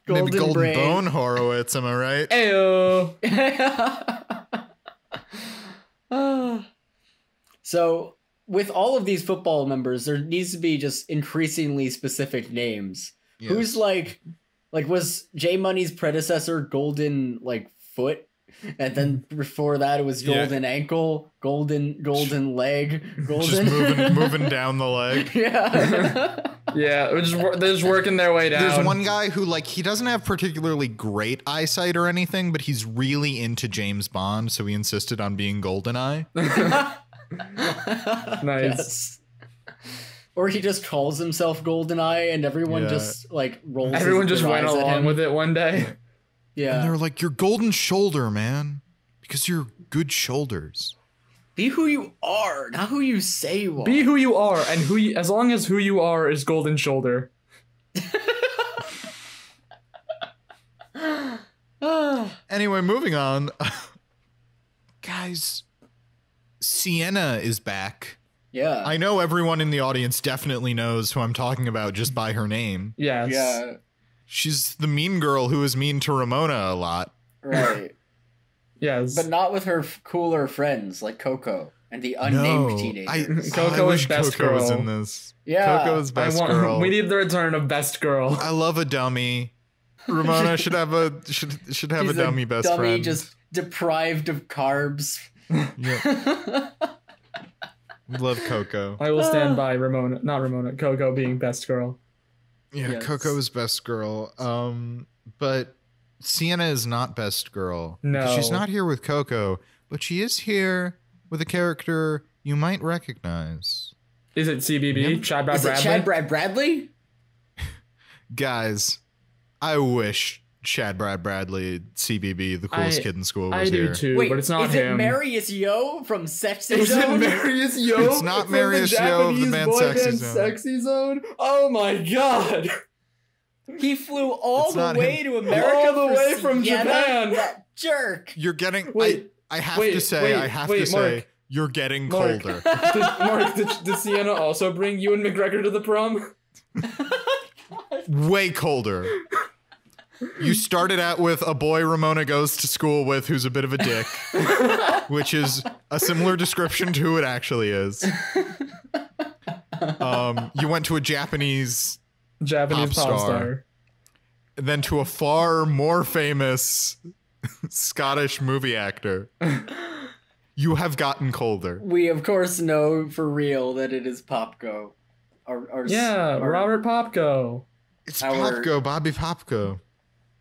C: Maybe Golden Bone Horowitz, am I right?
A: Ayo. So, with all of these football members, there needs to be just increasingly specific names. Yes. Who's like was J Money's predecessor Golden Foot? And then before that, it was Golden Ankle, Golden Leg, Golden.
C: Just moving down the leg.
A: Yeah.
B: Yeah, they're just working their way down.
C: There's one guy who, he doesn't have particularly great eyesight or anything, but he's really into James Bond, so he insisted on being GoldenEye.
B: Nice.
A: Yes. Or he just calls himself GoldenEye, and everyone just rolls.
B: Everyone just went along with it one day.
A: Yeah,
C: and they're like, "You're golden shoulder, man, because you're good shoulders."
A: Be who you are, not who you say you are.
B: Be who you are, and as long as who you are is golden shoulder.
C: Anyway, moving on. Guys, Sienna is back.
A: Yeah.
C: I know everyone in the audience definitely knows who I'm talking about just by her name.
B: Yes.
A: Yeah.
C: She's the mean girl who is mean to Ramona a lot.
A: Right.
B: Yes.
A: But not with her cooler friends like Coco and the unnamed teenagers.
B: Coco is best
C: Coco
B: girl.
C: Was in this.
A: Yeah.
C: Coco is best girl.
B: We need the return of best girl.
C: I love a dummy. Ramona should have a dummy best friend.
A: Dummy just deprived of carbs.
C: Yeah. Love Coco.
B: I will stand by Coco being best girl.
C: Yeah, yes. Coco is best girl. But Sienna is not best girl.
B: No.
C: She's not here with Coco, but she is here with a character you might recognize.
B: Is it CBB? Chad Brad Bradley?
A: Is it Chad Brad Bradley?
C: Guys, I wish Chad Brad Bradley, CBB, the coolest kid in school, was here.
B: I do too,
A: wait,
B: but it's not him.
A: Is it Marius Yo from Sexy
B: Zone? Is it Marius Yo?
C: It's not Marius Yo of the band
B: Sexy Zone. Oh my god!
A: He flew all the way to America, all the way from Japan. That jerk!
C: You're getting. I have to say, you're getting colder.
B: Did Sienna also bring Ewan McGregor to the prom?
C: Way colder. You started out with a boy Ramona goes to school with who's a bit of a dick, which is a similar description to who it actually is. You went to a Japanese pop star. And then to a far more famous Scottish movie actor. You have gotten colder.
A: We, of course, know for real that it is Popko.
B: Robert Popko.
C: It's Popko, Bobby Popko.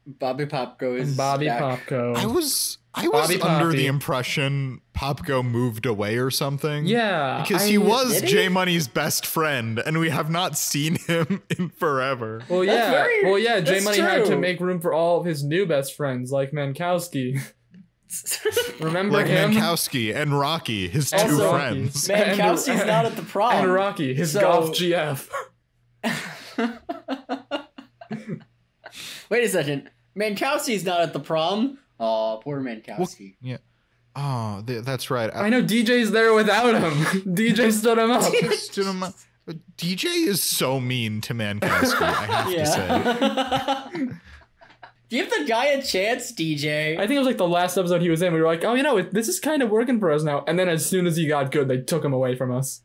A: Bobby Popko is
B: Bobby
A: back.
B: Popko.
C: I was
B: Bobby
C: under
B: Poppy.
C: the impression Popko moved away or something.
B: Yeah.
C: Because he was J Money's best friend, and we have not seen him in forever.
B: Well, yeah. J Money had to
A: true.
B: make room for all of his new best friends, like Mankowski. Remember
C: Like
B: him?
C: Mankowski and Rocky, his two
A: Also,
C: friends.
A: Mankowski's not at the prom.
B: And Rocky, his golf GF.
A: Wait a second. Mankowski's not at the prom. Oh, poor Mankowski.
C: Yeah. Oh, that's right.
B: I know DJ's there without him. DJ stood him up.
C: DJ is so mean to Mankowski, I have to say.
A: Give the guy a chance, DJ.
B: I think it was like the last episode he was in. We were like, oh, this is kind of working for us now. And then as soon as he got good, they took him away from us.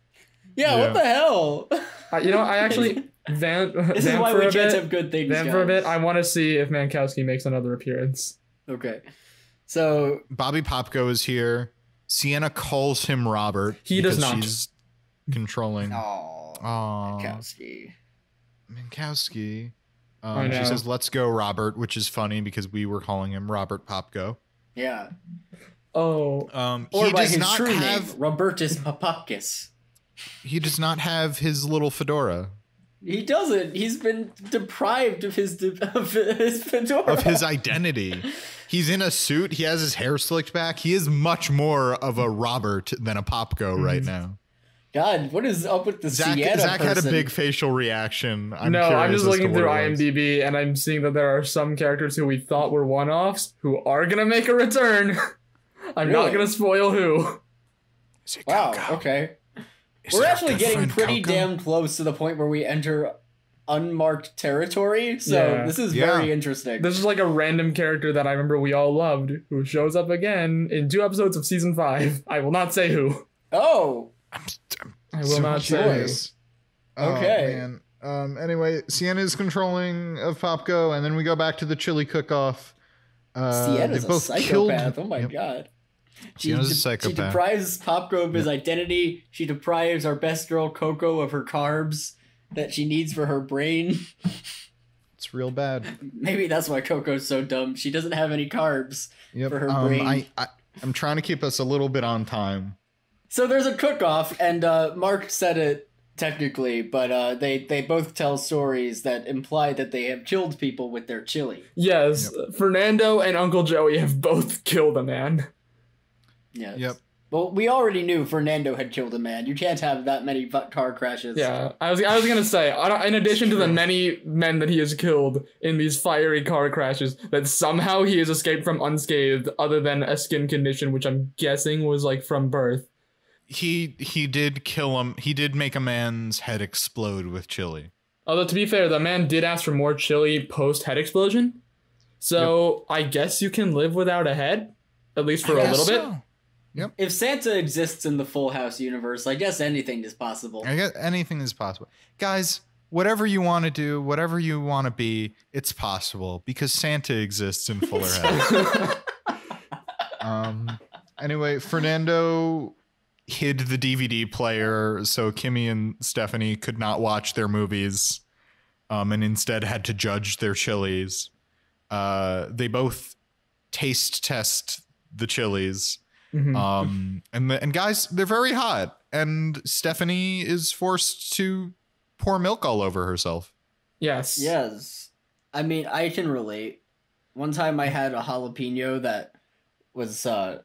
A: Yeah, what the hell?
B: I actually
A: this is why we can't have good things.
B: For a bit, I want to see if Mankowski makes another appearance.
A: Okay, so
C: Bobby Popko is here. Sienna calls him Robert.
B: He does not.
C: She's controlling.
A: Oh, Mankowski.
C: She says, "Let's go, Robert," which is funny because we were calling him Robert Popko.
A: Yeah.
B: Oh.
A: Or
C: he
A: by
C: does
A: his
C: not
A: true
C: have.
A: name, Robertus Papakis.
C: He does not have his little fedora.
A: He doesn't. He's been deprived of his fedora.
C: Of his identity. He's in a suit. He has his hair slicked back. He is much more of a Robert than a Popko right now.
A: God, what is up with the Sienna
C: Zach had a
A: person?
C: big facial reaction.
B: I'm just looking through IMDb and I'm seeing that there are some characters who we thought were one-offs who are going to make a return. I'm not going to spoil who.
A: Wow, okay. We're actually getting pretty damn close to the point where we enter unmarked territory, so this is very interesting.
B: This is like a random character that I remember we all loved, who shows up again in 2 episodes of season 5. I will not say who.
A: Oh!
B: I will not say who.
A: Okay.
C: Oh, man. Anyway, Sienna's controlling of Popko, and then we go back to the chili cook-off.
A: Sienna's a psychopath. Oh my god. She deprives Popko of his identity. She deprives our best girl Coco of her carbs that she needs for her brain.
C: It's real bad.
A: Maybe that's why Coco's so dumb. She doesn't have any carbs for her brain.
C: I'm trying to keep us a little bit on time.
A: So there's a cook-off, and Mark said it technically, but they both tell stories that imply that they have killed people with their chili.
B: Yes, Fernando and Uncle Joey have both killed a man.
A: Yes.
C: Yep.
A: Well, we already knew Fernando had killed a man. You can't have that many car crashes.
B: Yeah, I was gonna say, in addition to the many men that he has killed in these fiery car crashes, that somehow he has escaped from unscathed, other than a skin condition, which I'm guessing was like from birth.
C: He did kill him. He did make a man's head explode with chili.
B: Although, to be fair, the man did ask for more chili post-head explosion. So, I guess you can live without a head, at least for a little bit.
C: Yep.
A: If Santa exists in the Full House universe, I guess anything is possible.
C: I guess anything is possible. Guys, whatever you want to do, whatever you want to be, it's possible because Santa exists in Fuller House. Anyway, Fernando hid the DVD player so Kimmy and Stephanie could not watch their movies and instead had to judge their chilies. They both taste test the chilies. Mm-hmm. And guys, they're very hot, and Stephanie is forced to pour milk all over herself.
A: Yes. I mean, I can relate. One time I had a jalapeno that was a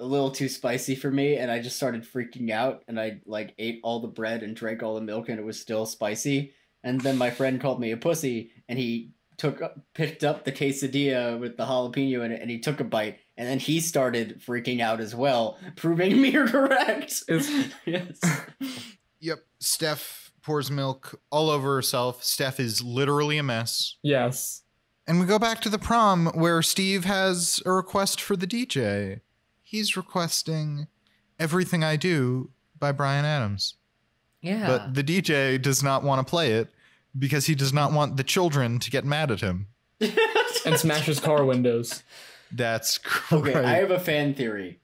A: little too spicy for me, and I just started freaking out, and I like ate all the bread and drank all the milk, and it was still spicy. And then my friend called me a pussy, and he picked up the quesadilla with the jalapeno in it, and he took a bite. And then he started freaking out as well, proving me correct. Yes.
C: Yep. Steph pours milk all over herself. Steph is literally a mess.
B: Yes.
C: And we go back to the prom where Steve has a request for the DJ. He's requesting Everything I Do by Bryan Adams.
A: Yeah.
C: But the DJ does not want to play it because he does not want the children to get mad at him.
B: And smash his car windows.
C: That's great.
A: Okay, I have a fan theory.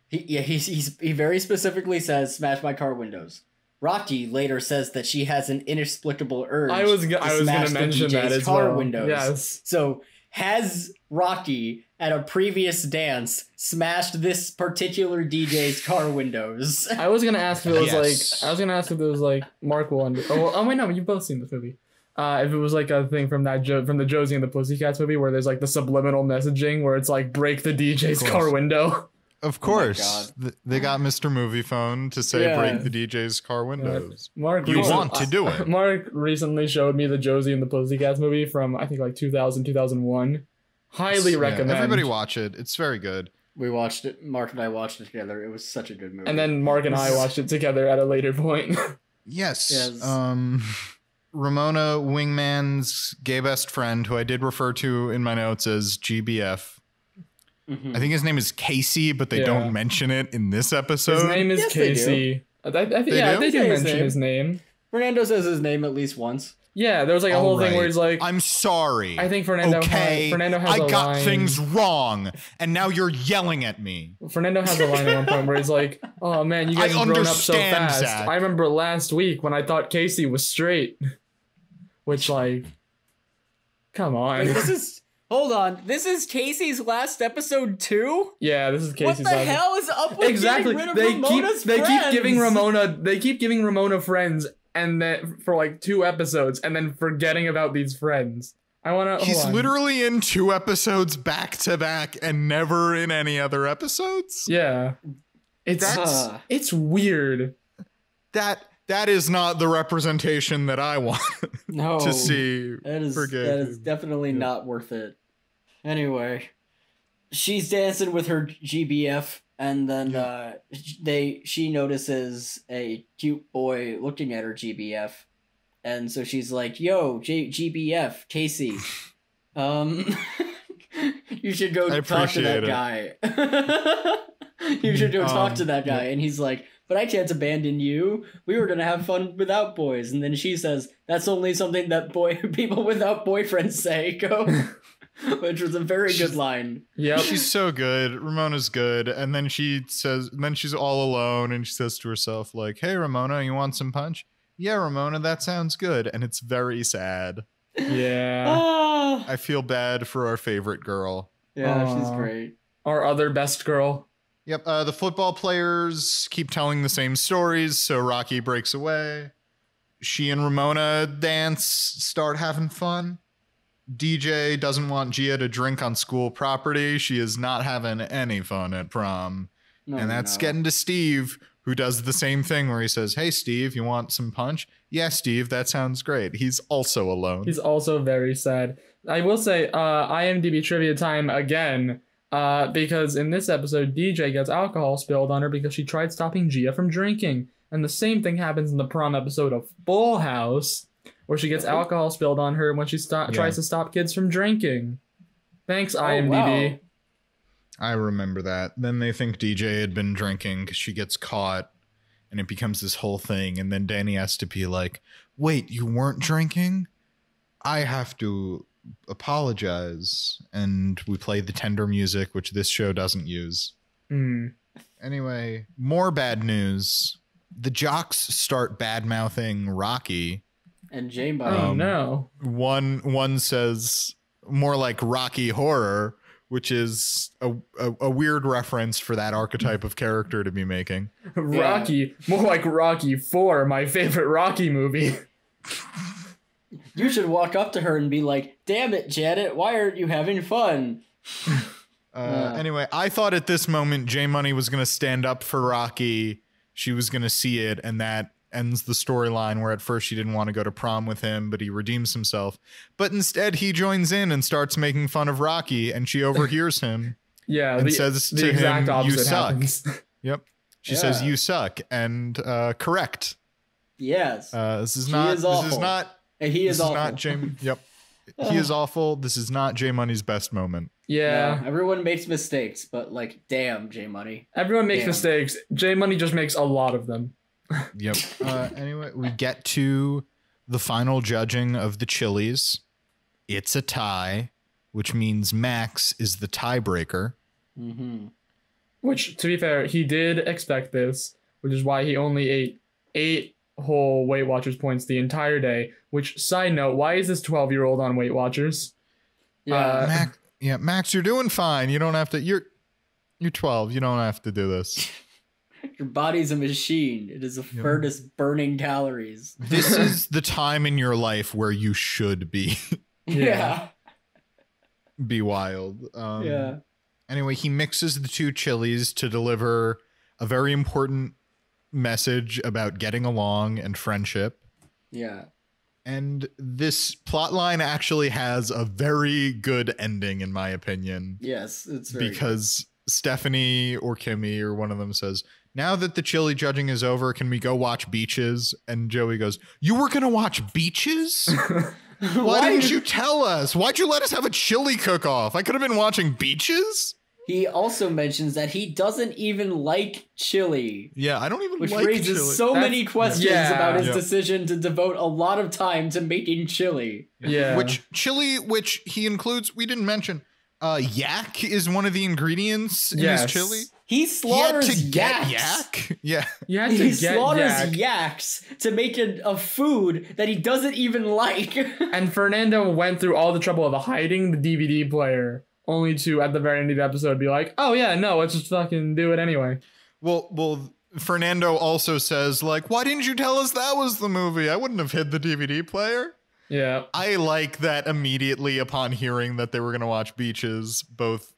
A: He very specifically says, "Smash my car windows." Rocky later says that she has an inexplicable urge.
B: I was gonna mention that as
A: car
B: well.
A: windows.
B: Yes.
A: So has Rocky at a previous dance smashed this particular DJ's car windows?
B: I was gonna ask if it was like Mark Wonder. Oh wait, no, you've both seen this movie. If it was like a thing from from the Josie and the Pussycats movie where there's like the subliminal messaging where it's like break the DJ's car window.
C: Of course, they got Mr. Movie Phone to say break the DJ's car windows.
B: Mark,
C: you want to do it.
B: Mark recently showed me the Josie and the Pussycats movie from I think like 2000, 2001. Highly recommend.
C: Everybody watch it. It's very good.
A: We watched it. Mark and I watched it together. It was such a good movie.
B: And then Mark and I watched it together at a later point.
C: Yes. Ramona Wingman's gay best friend, who I did refer to in my notes as GBF. Mm-hmm. I think his name is Casey, but they don't mention it in this episode.
B: His name is Casey. They do mention his name.
A: Fernando says his name at least once.
B: Yeah, there was like a whole thing where he's like,
C: I'm sorry.
B: I think Fernando has
C: I got things wrong, and now you're yelling at me.
B: Fernando has a line at one point where he's like, oh man, you guys have grown up so fast. Zach. I remember last week when I thought Casey was straight. Which, like, come on.
A: Hold on. This is Casey's last episode too?
B: Yeah, this is Casey's last.
A: What the hell is up with getting rid of Ramona's friends?
B: They keep giving Ramona friends, and then for like 2 episodes, and then forgetting about these friends.
C: He's literally in 2 episodes back to back, and never in any other episodes.
B: Yeah, it's weird.
C: That is not the representation that I want to see.
A: That is definitely not worth it. Anyway, she's dancing with her GBF, and then she notices a cute boy looking at her GBF, and so she's like, "Yo, GBF, Casey, you should go talk to that guy. You should go talk to that guy." And he's like, "But I can't abandon you. We were gonna have fun without boys." And then she says, "That's only something that people without boyfriends say." Go, which was a very good line.
C: Yeah, she's so good. Ramona's good. And then she's all alone, and she says to herself, like, "Hey, Ramona, you want some punch?" "Yeah, Ramona, that sounds good." And it's very sad.
B: Yeah.
C: I feel bad for our favorite girl.
A: Yeah, she's great.
B: Our other best girl.
C: Yep, the football players keep telling the same stories, so Rocky breaks away. She and Ramona dance, start having fun. DJ doesn't want Gia to drink on school property. She is not having any fun at prom. And that's getting to Steve, who does the same thing where he says, "Hey, Steve, you want some punch?" "Yeah, Steve, that sounds great." He's also alone.
B: He's also very sad. I will say, IMDb trivia time again. Because in this episode, DJ gets alcohol spilled on her because she tried stopping Gia from drinking. And the same thing happens in the prom episode of Full House, where she gets alcohol spilled on her when she tries to stop kids from drinking. Thanks, IMDb.
C: Wow. I remember that. Then they think DJ had been drinking because she gets caught, and it becomes this whole thing. And then Danny has to be like, "Wait, you weren't drinking? I have to apologize." And we play the tender music, which this show doesn't use. Anyway, more bad news. The jocks start bad-mouthing Rocky.
A: And J-Money.
B: Oh no.
C: One says more like Rocky Horror, which is a weird reference for that archetype of character to be making.
B: Rocky, more like Rocky 4, my favorite Rocky movie.
A: You should walk up to her and be like, "Damn it, Janet, why aren't you having fun?"
C: Anyway, I thought at this moment J Money was going to stand up for Rocky. She was going to see it, and that ends the storyline where at first she didn't want to go to prom with him, but he redeems himself. But instead he joins in and starts making fun of Rocky, and she overhears him.
B: Yeah,
C: and says to him, "You suck." Yep. She says, "You suck," and correct.
A: Yes.
C: This is not He is awful. This is not J Money's best moment.
B: Yeah.
A: Everyone makes mistakes, but like, damn, J Money.
B: Everyone makes mistakes. J Money just makes a lot of them.
C: Yep. Anyway, we get to the final judging of the Chili's. It's a tie, which means Max is the tiebreaker.
B: Which, to be fair, he did expect this, which is why he only ate whole Weight Watchers points the entire day. Which, side note, why is this 12-year-old on Weight Watchers?
A: Yeah,
C: Max, you're doing fine. You don't have to. You're 12. You don't have to do this.
A: Your body's a machine. It is a furnace burning calories.
C: This is the time in your life where you should be. Be wild. Anyway, he mixes the two chilies to deliver a very important message about getting along and friendship.
A: Yeah.
C: And this plotline actually has a very good ending, in my opinion.
A: Yes, it's very
C: because Stephanie or Kimmy or one of them says, now that the chili judging is over, can we go watch Beaches? And Joey goes, you were going to watch Beaches? Why didn't you tell us? Why'd you let us have a chili cook-off? I could have been watching Beaches.
A: He also mentions that he doesn't even like chili.
C: Yeah, I don't even
A: like
C: chili.
A: Which raises so many questions about his decision to devote a lot of time to making chili.
B: Yeah.
C: Which he includes, we didn't mention, yak is one of the ingredients in his chili.
A: He slaughters yaks.
C: Yak? Yeah.
A: He slaughters yaks to make a food that he doesn't even like.
B: And Fernando went through all the trouble of hiding the DVD player, only to, at the very end of the episode, be like, oh yeah, no, let's just fucking do it anyway.
C: Well, Fernando also says, like, why didn't you tell us that was the movie? I wouldn't have hid the DVD player.
B: Yeah.
C: I like that immediately upon hearing that they were going to watch Beaches, both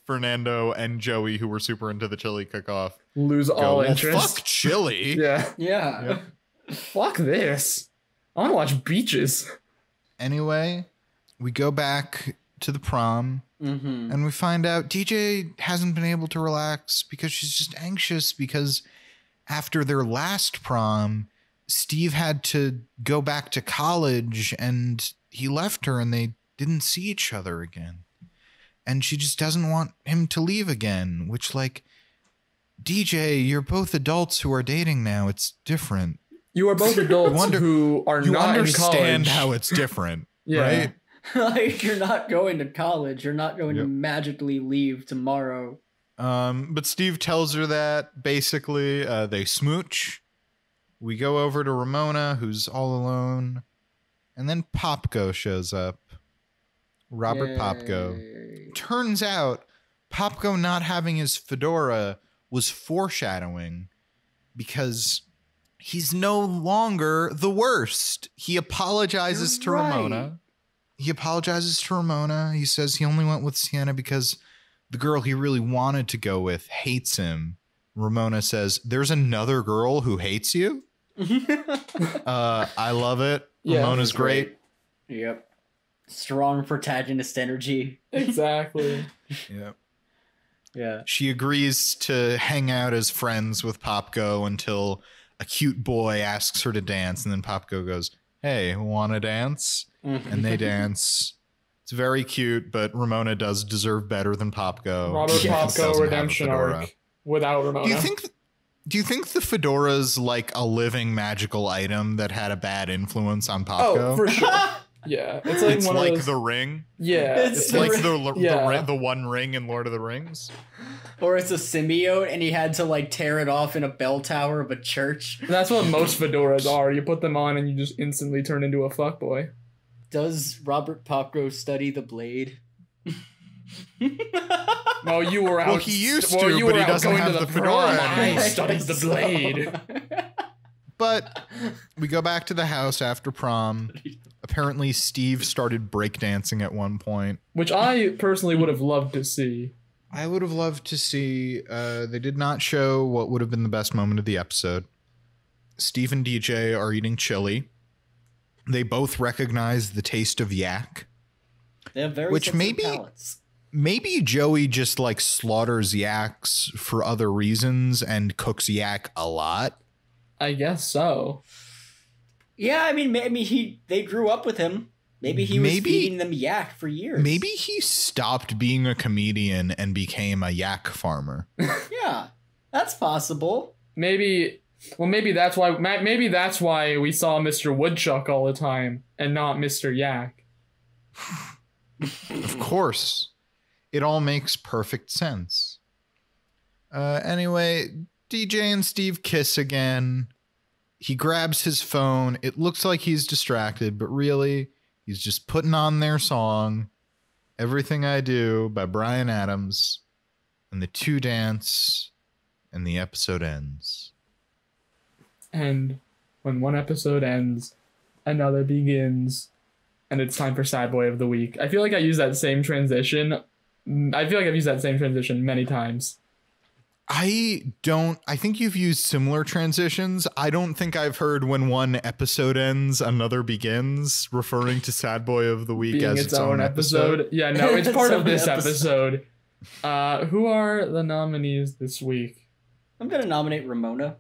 C: Fernando and Joey, who were super into the chili cook-off,
B: lose all interest.
C: Fuck chili.
A: Yeah.
B: Fuck this. I want to watch Beaches.
C: Anyway, we go back to the prom. And we find out DJ hasn't been able to relax because she's just anxious because after their last prom, Steve had to go back to college and he left her and they didn't see each other again. And she just doesn't want him to leave again, which, like, DJ, you're both adults who are dating now. It's different.
B: You are both adults who are not in college.
C: You understand how it's different, right?
A: Like, you're not going to college. You're not going to magically leave tomorrow.
C: But Steve tells her that, basically, they smooch. We go over to Ramona, who's all alone. And then Popko shows up. Robert Popko. Turns out, Popko not having his fedora was foreshadowing because he's no longer the worst. He apologizes to Ramona. He says he only went with Sienna because the girl he really wanted to go with hates him. Ramona says, there's another girl who hates you? I love it.
B: Yeah,
C: Ramona's great.
A: Yep. Strong protagonist energy.
B: Exactly.
C: Yep.
A: Yeah.
C: She agrees to hang out as friends with Popko until a cute boy asks her to dance. And then Popko goes, hey, want to dance? And they dance. It's very cute, but Ramona does deserve better than Popko.
B: Robert Popko redemption arc without Ramona.
C: Do you think the fedora's like a living magical item that had a bad influence on Popko?
B: Oh, for sure. Yeah, it's like
C: it's
B: one
C: like
B: of those...
C: the ring.
B: Yeah,
C: it's like the one ring in Lord of the Rings.
A: Or it's a symbiote, and he had to like tear it off in a bell tower of a church.
B: That's what most fedoras are. You put them on, and you just instantly turn into a fuckboy.
A: Does Robert Popko study the blade?
B: Well, you were out.
C: Well, he used to, but he doesn't have the fedora.
B: I studied the blade.
C: But we go back to the house after prom. Apparently, Steve started breakdancing at one point.
B: Which I personally would have loved to see.
C: I would have loved to see. They did not show what would have been the best moment of the episode. Steve and DJ are eating chili. They both recognize the taste of yak.
A: They have very sensitive palates.
C: Maybe Joey just like slaughters yaks for other reasons and cooks yak a lot.
B: I guess so.
A: Yeah, I mean, they grew up with him. Maybe he was feeding them yak for years.
C: Maybe he stopped being a comedian and became a yak farmer.
A: Yeah, that's possible.
B: Maybe that's why we saw Mr. Woodchuck all the time and not Mr. Yak.
C: Of course. It all makes perfect sense. Anyway, DJ and Steve kiss again. He grabs his phone. It looks like he's distracted, but really, he's just putting on their song, Everything I Do by Bryan Adams, and the two dance, and the episode ends.
B: And when one episode ends, another begins, and it's time for Sad Boy of the Week. I feel like I use that same transition. I feel like I've used that same transition many times.
C: I think you've used similar transitions. I don't think I've heard when one episode ends, another begins, referring to Sad Boy of the Week being as its own episode.
B: Yeah, no, it's part of this episode. Who are the nominees this week?
A: I'm going to nominate Ramona.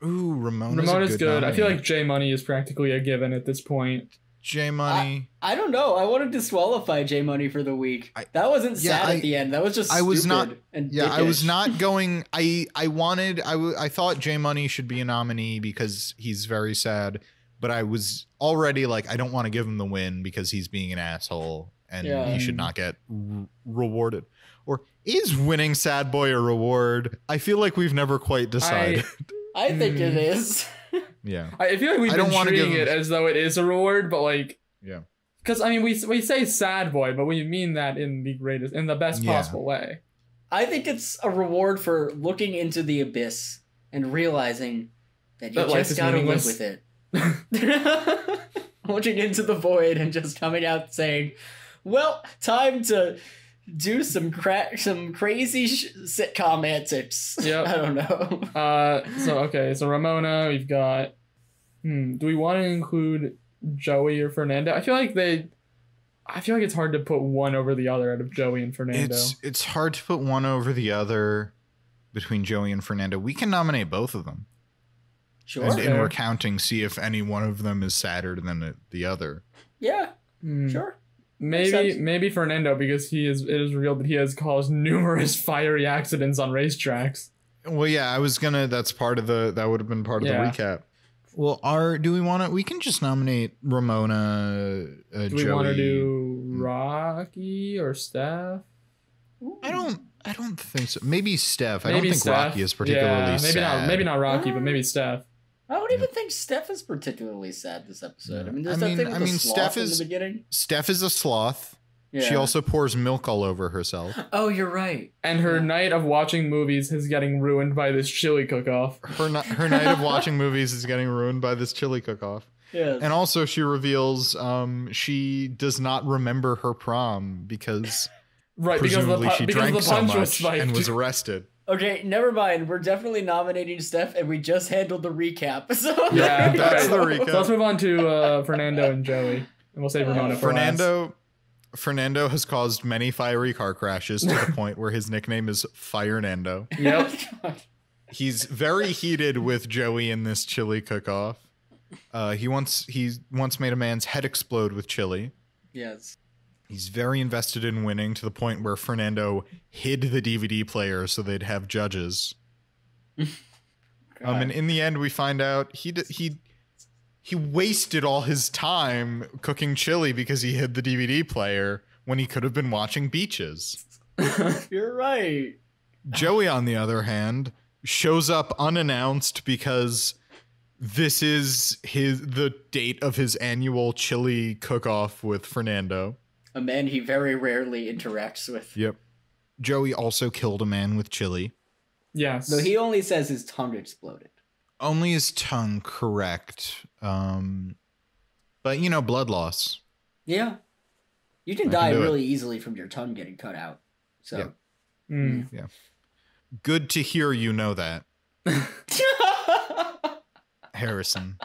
C: Ooh,
B: Ramona's good. I feel like J Money is practically a given at this point.
C: J Money.
A: I don't know. I want to disqualify J Money for the week. That wasn't sad at the end. That was just stupid.
C: I was not going. I thought J Money should be a nominee because he's very sad, but I was already like, I don't want to give him the win because he's being an asshole and he should not get rewarded. Or is winning Sad Boy a reward? I feel like we've never quite decided.
A: I think it is.
C: Yeah,
B: I feel like we've been treating it as though it is a reward, but like,
C: yeah,
B: because I mean, we say Sad Boy, but we mean that in the best possible way.
A: I think it's a reward for looking into the abyss and realizing that you just gotta live with it. Looking into the void and just coming out saying, "Well, time to do some crazy sitcom antics."
B: Yep.
A: I don't know.
B: So Ramona, we've got. Do we want to include Joey or Fernando? I feel like it's hard to put one over the other out of Joey and Fernando.
C: It's hard to put one over the other between Joey and Fernando. We can nominate both of them.
A: Sure.
C: And in recounting, see if any one of them is sadder than the other.
A: Yeah. Sure.
B: Maybe Fernando, because it is revealed that he has caused numerous fiery accidents on racetracks.
C: Well, yeah, that would have been part of the recap. Well, we can just nominate Ramona,
B: Do
C: Joey.
B: We want to do Rocky or Steph?
C: I don't think so. Maybe Steph. I don't think Steph. Rocky is particularly sad.
B: Maybe not Rocky, but maybe Steph.
A: I don't even think Steph is particularly sad this episode. I mean, there's that thing with the sloth in the beginning.
C: Steph is a sloth.
A: Yeah.
C: She also pours milk all over herself.
A: Oh, you're right.
B: And her night of watching movies is getting ruined by this chili cook-off.
C: Her night of watching movies is getting ruined by this chili cook-off.
A: Yes.
C: And also she reveals she does not remember her prom because presumably she drank so much and was arrested.
A: Okay, never mind. We're definitely nominating Steph, and we just handled the recap. So
B: yeah,
C: that's the recap.
B: So let's move on to Fernando and Joey, and we'll save Ramona for last.
C: Fernando has caused many fiery car crashes to the point where his nickname is Fire Nando.
B: Yep.
C: He's very heated with Joey in this chili cook-off. He once made a man's head explode with chili.
A: Yes.
C: He's very invested in winning to the point where Fernando hid the DVD player so they'd have judges. And in the end, we find out he wasted all his time cooking chili because he hid the DVD player when he could have been watching Beaches.
A: You're right.
C: Joey, on the other hand, shows up unannounced because this is the date of his annual chili cook-off with Fernando.
A: A man he very rarely interacts with.
C: Yep. Joey also killed a man with chili.
B: Yes.
A: Though he only says his tongue exploded.
C: Only his tongue, correct. But, blood loss.
A: Yeah. You can die really easily from your tongue getting cut out. So.
C: Yeah. Yeah. Good to hear you know that. Harrison.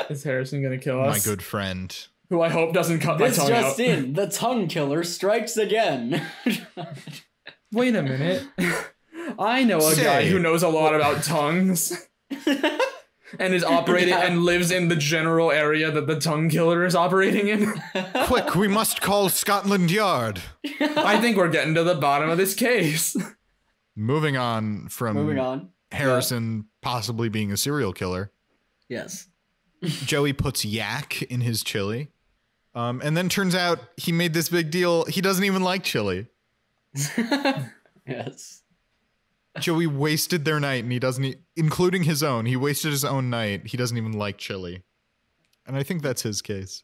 B: Is Harrison going to kill us?
C: My good friend.
B: Who I hope doesn't cut my tongue out.
A: This just in, the tongue killer strikes again.
B: Wait a minute. I know a guy who knows a lot about tongues. And is operating and lives in the general area that the tongue killer is operating in.
C: Quick, we must call Scotland Yard.
B: I think we're getting to the bottom of this case.
C: Moving on from Harrison possibly being a serial killer.
A: Yes.
C: Joey puts yak in his chili. And then turns out he made this big deal. He doesn't even like chili.
A: Yes.
C: Joey wasted their night, and he doesn't, including his own. He wasted his own night. He doesn't even like chili, and I think that's his case.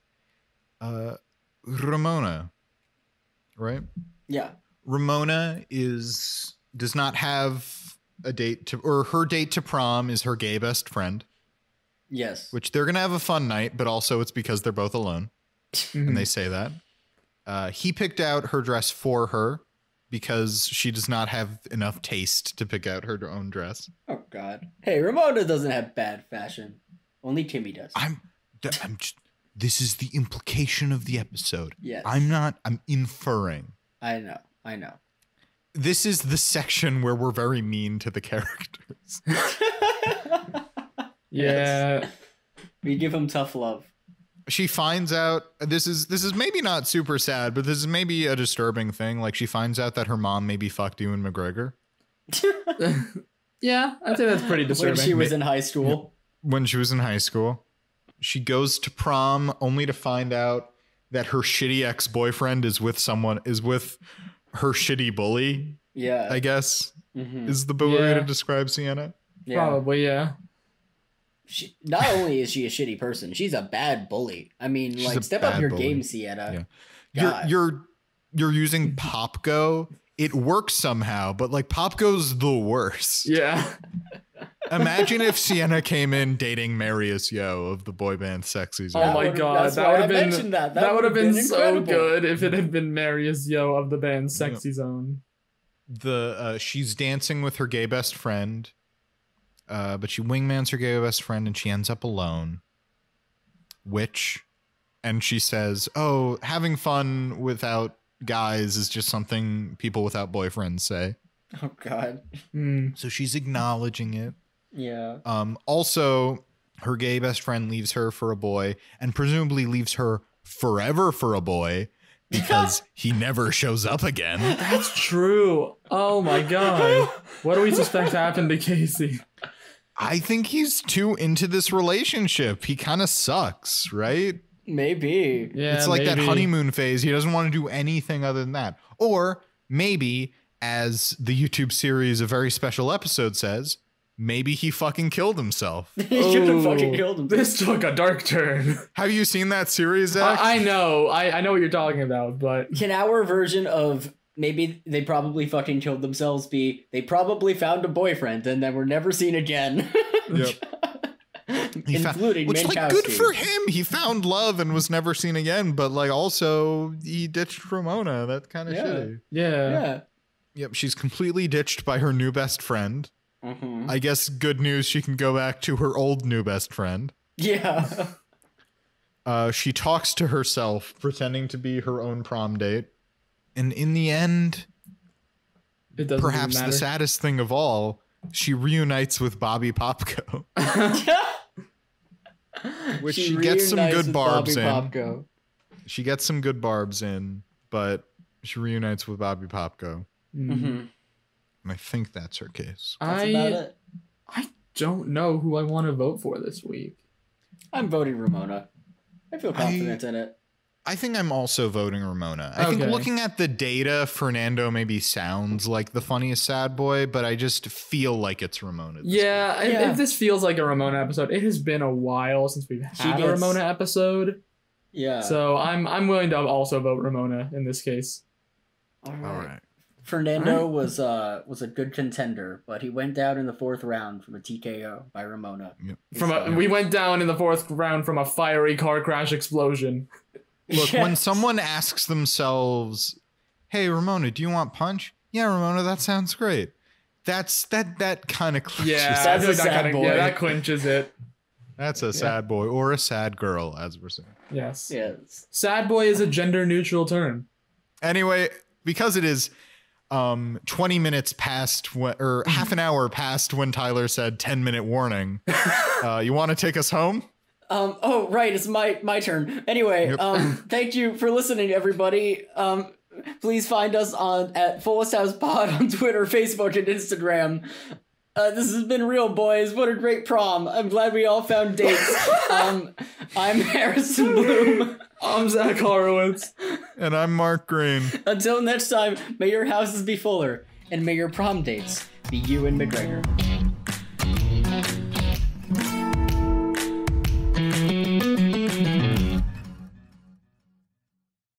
C: Ramona, right?
A: Yeah.
C: Ramona does not have a date to, or her date to prom is her gay best friend.
A: Yes.
C: Which they're gonna have a fun night, but also it's because they're both alone, and they say that. He picked out her dress for her, because she does not have enough taste to pick out her own dress.
A: Oh, God. Hey, Ramona doesn't have bad fashion. Only Timmy does.
C: This is the implication of the episode.
A: Yes.
C: I'm inferring.
A: I know.
C: This is the section where we're very mean to the characters.
B: Yeah.
A: Yes. We give them tough love.
C: She finds out, this is maybe not super sad, but this is maybe a disturbing thing. Like, she finds out that her mom maybe fucked Ewan McGregor.
B: Yeah, I think that's pretty disturbing.
A: When she was in high school.
C: When she was in high school. She goes to prom only to find out that her shitty ex-boyfriend is with her shitty bully.
A: Yeah.
C: I guess is the way to describe Sienna.
B: Yeah. Probably, yeah.
A: She, not only is she a shitty person, she's a bad bully. I mean, she's step up your game, Sienna.
C: Yeah. You're using Popgo. It works somehow, but like Popgo's the worst.
B: Yeah.
C: Imagine if Sienna came in dating Marius Yo of the boy band Sexy Zone.
B: Oh my God, that would have been so good if it had been Marius Yo of the band Sexy Zone.
C: She's dancing with her gay best friend. But she wingmans her gay best friend and she ends up alone. And she says, oh, having fun without guys is just something people without boyfriends say.
A: Oh, God.
C: So she's acknowledging it.
A: Yeah.
C: Also, her gay best friend leaves her for a boy and presumably leaves her forever for a boy because he never shows up again.
B: That's true. Oh, my God. What do we suspect happened to Casey?
C: I think he's too into this relationship. He kind of sucks, right?
A: Maybe.
C: Yeah, it's like that honeymoon phase. He doesn't want to do anything other than that. Or maybe, as the YouTube series A Very Special Episode says, maybe he fucking killed himself.
A: He should have fucking killed himself.
B: This took a dark turn.
C: Have you seen that series, Zach?
B: I know. I know what you're talking about, but...
A: Can our version of... Maybe they probably fucking killed themselves be they probably found a boyfriend and then were never seen again.
C: Yep.
A: Including
C: which,
A: Minkowski.
C: like, good for him. He found love and was never seen again. But like, also he ditched Ramona. That's kind of shitty.
B: Yeah.
C: Yep. She's completely ditched by her new best friend. I guess good news. She can go back to her old new best friend.
A: Yeah.
C: She talks to herself, pretending to be her own prom date. And in the end, perhaps the saddest thing of all, she reunites with Bobby Popko. Which she gets some good barbs in. She gets some good barbs in, but she reunites with Bobby Popko. And I think that's her case.
A: That's about it.
B: I don't know who I want to vote for this week.
A: I'm voting Ramona. I feel confident in it.
C: I think I'm also voting Ramona. I think looking at the data, Fernando maybe sounds like the funniest sad boy, but I just feel like it's Ramona.
B: If this feels like a Ramona episode, it has been a while since we've had a Ramona episode.
A: Yeah.
B: So I'm willing to also vote Ramona in this case.
A: All right. Fernando was a good contender, but he went down in the 4th round from a TKO by Ramona.
C: Yep.
B: We went down in the 4th round from a fiery car crash explosion.
C: Look, when someone asks themselves, hey, Ramona, do you want punch? Yeah, Ramona, that sounds great. That kind of clinches.
A: Yeah, that's a sad boy.
B: Yeah, that clinches it.
C: That's a sad boy or a sad girl, as we're saying.
B: Yes.
A: Yes.
B: Sad boy is a gender neutral term.
C: Anyway, because it is 20 minutes past or half an hour past when Tyler said 10-minute warning, you want to take us home?
A: Oh, right. It's my turn. Anyway, thank you for listening, everybody. Please find us at Fullest House Pod on Twitter, Facebook, and Instagram. This has been real, boys. What a great prom. I'm glad we all found dates. I'm Harrison Bloom.
B: I'm Zach Horowitz.
C: And I'm Mark Greene.
A: Until next time, may your houses be fuller, and may your prom dates be Ewan McGregor.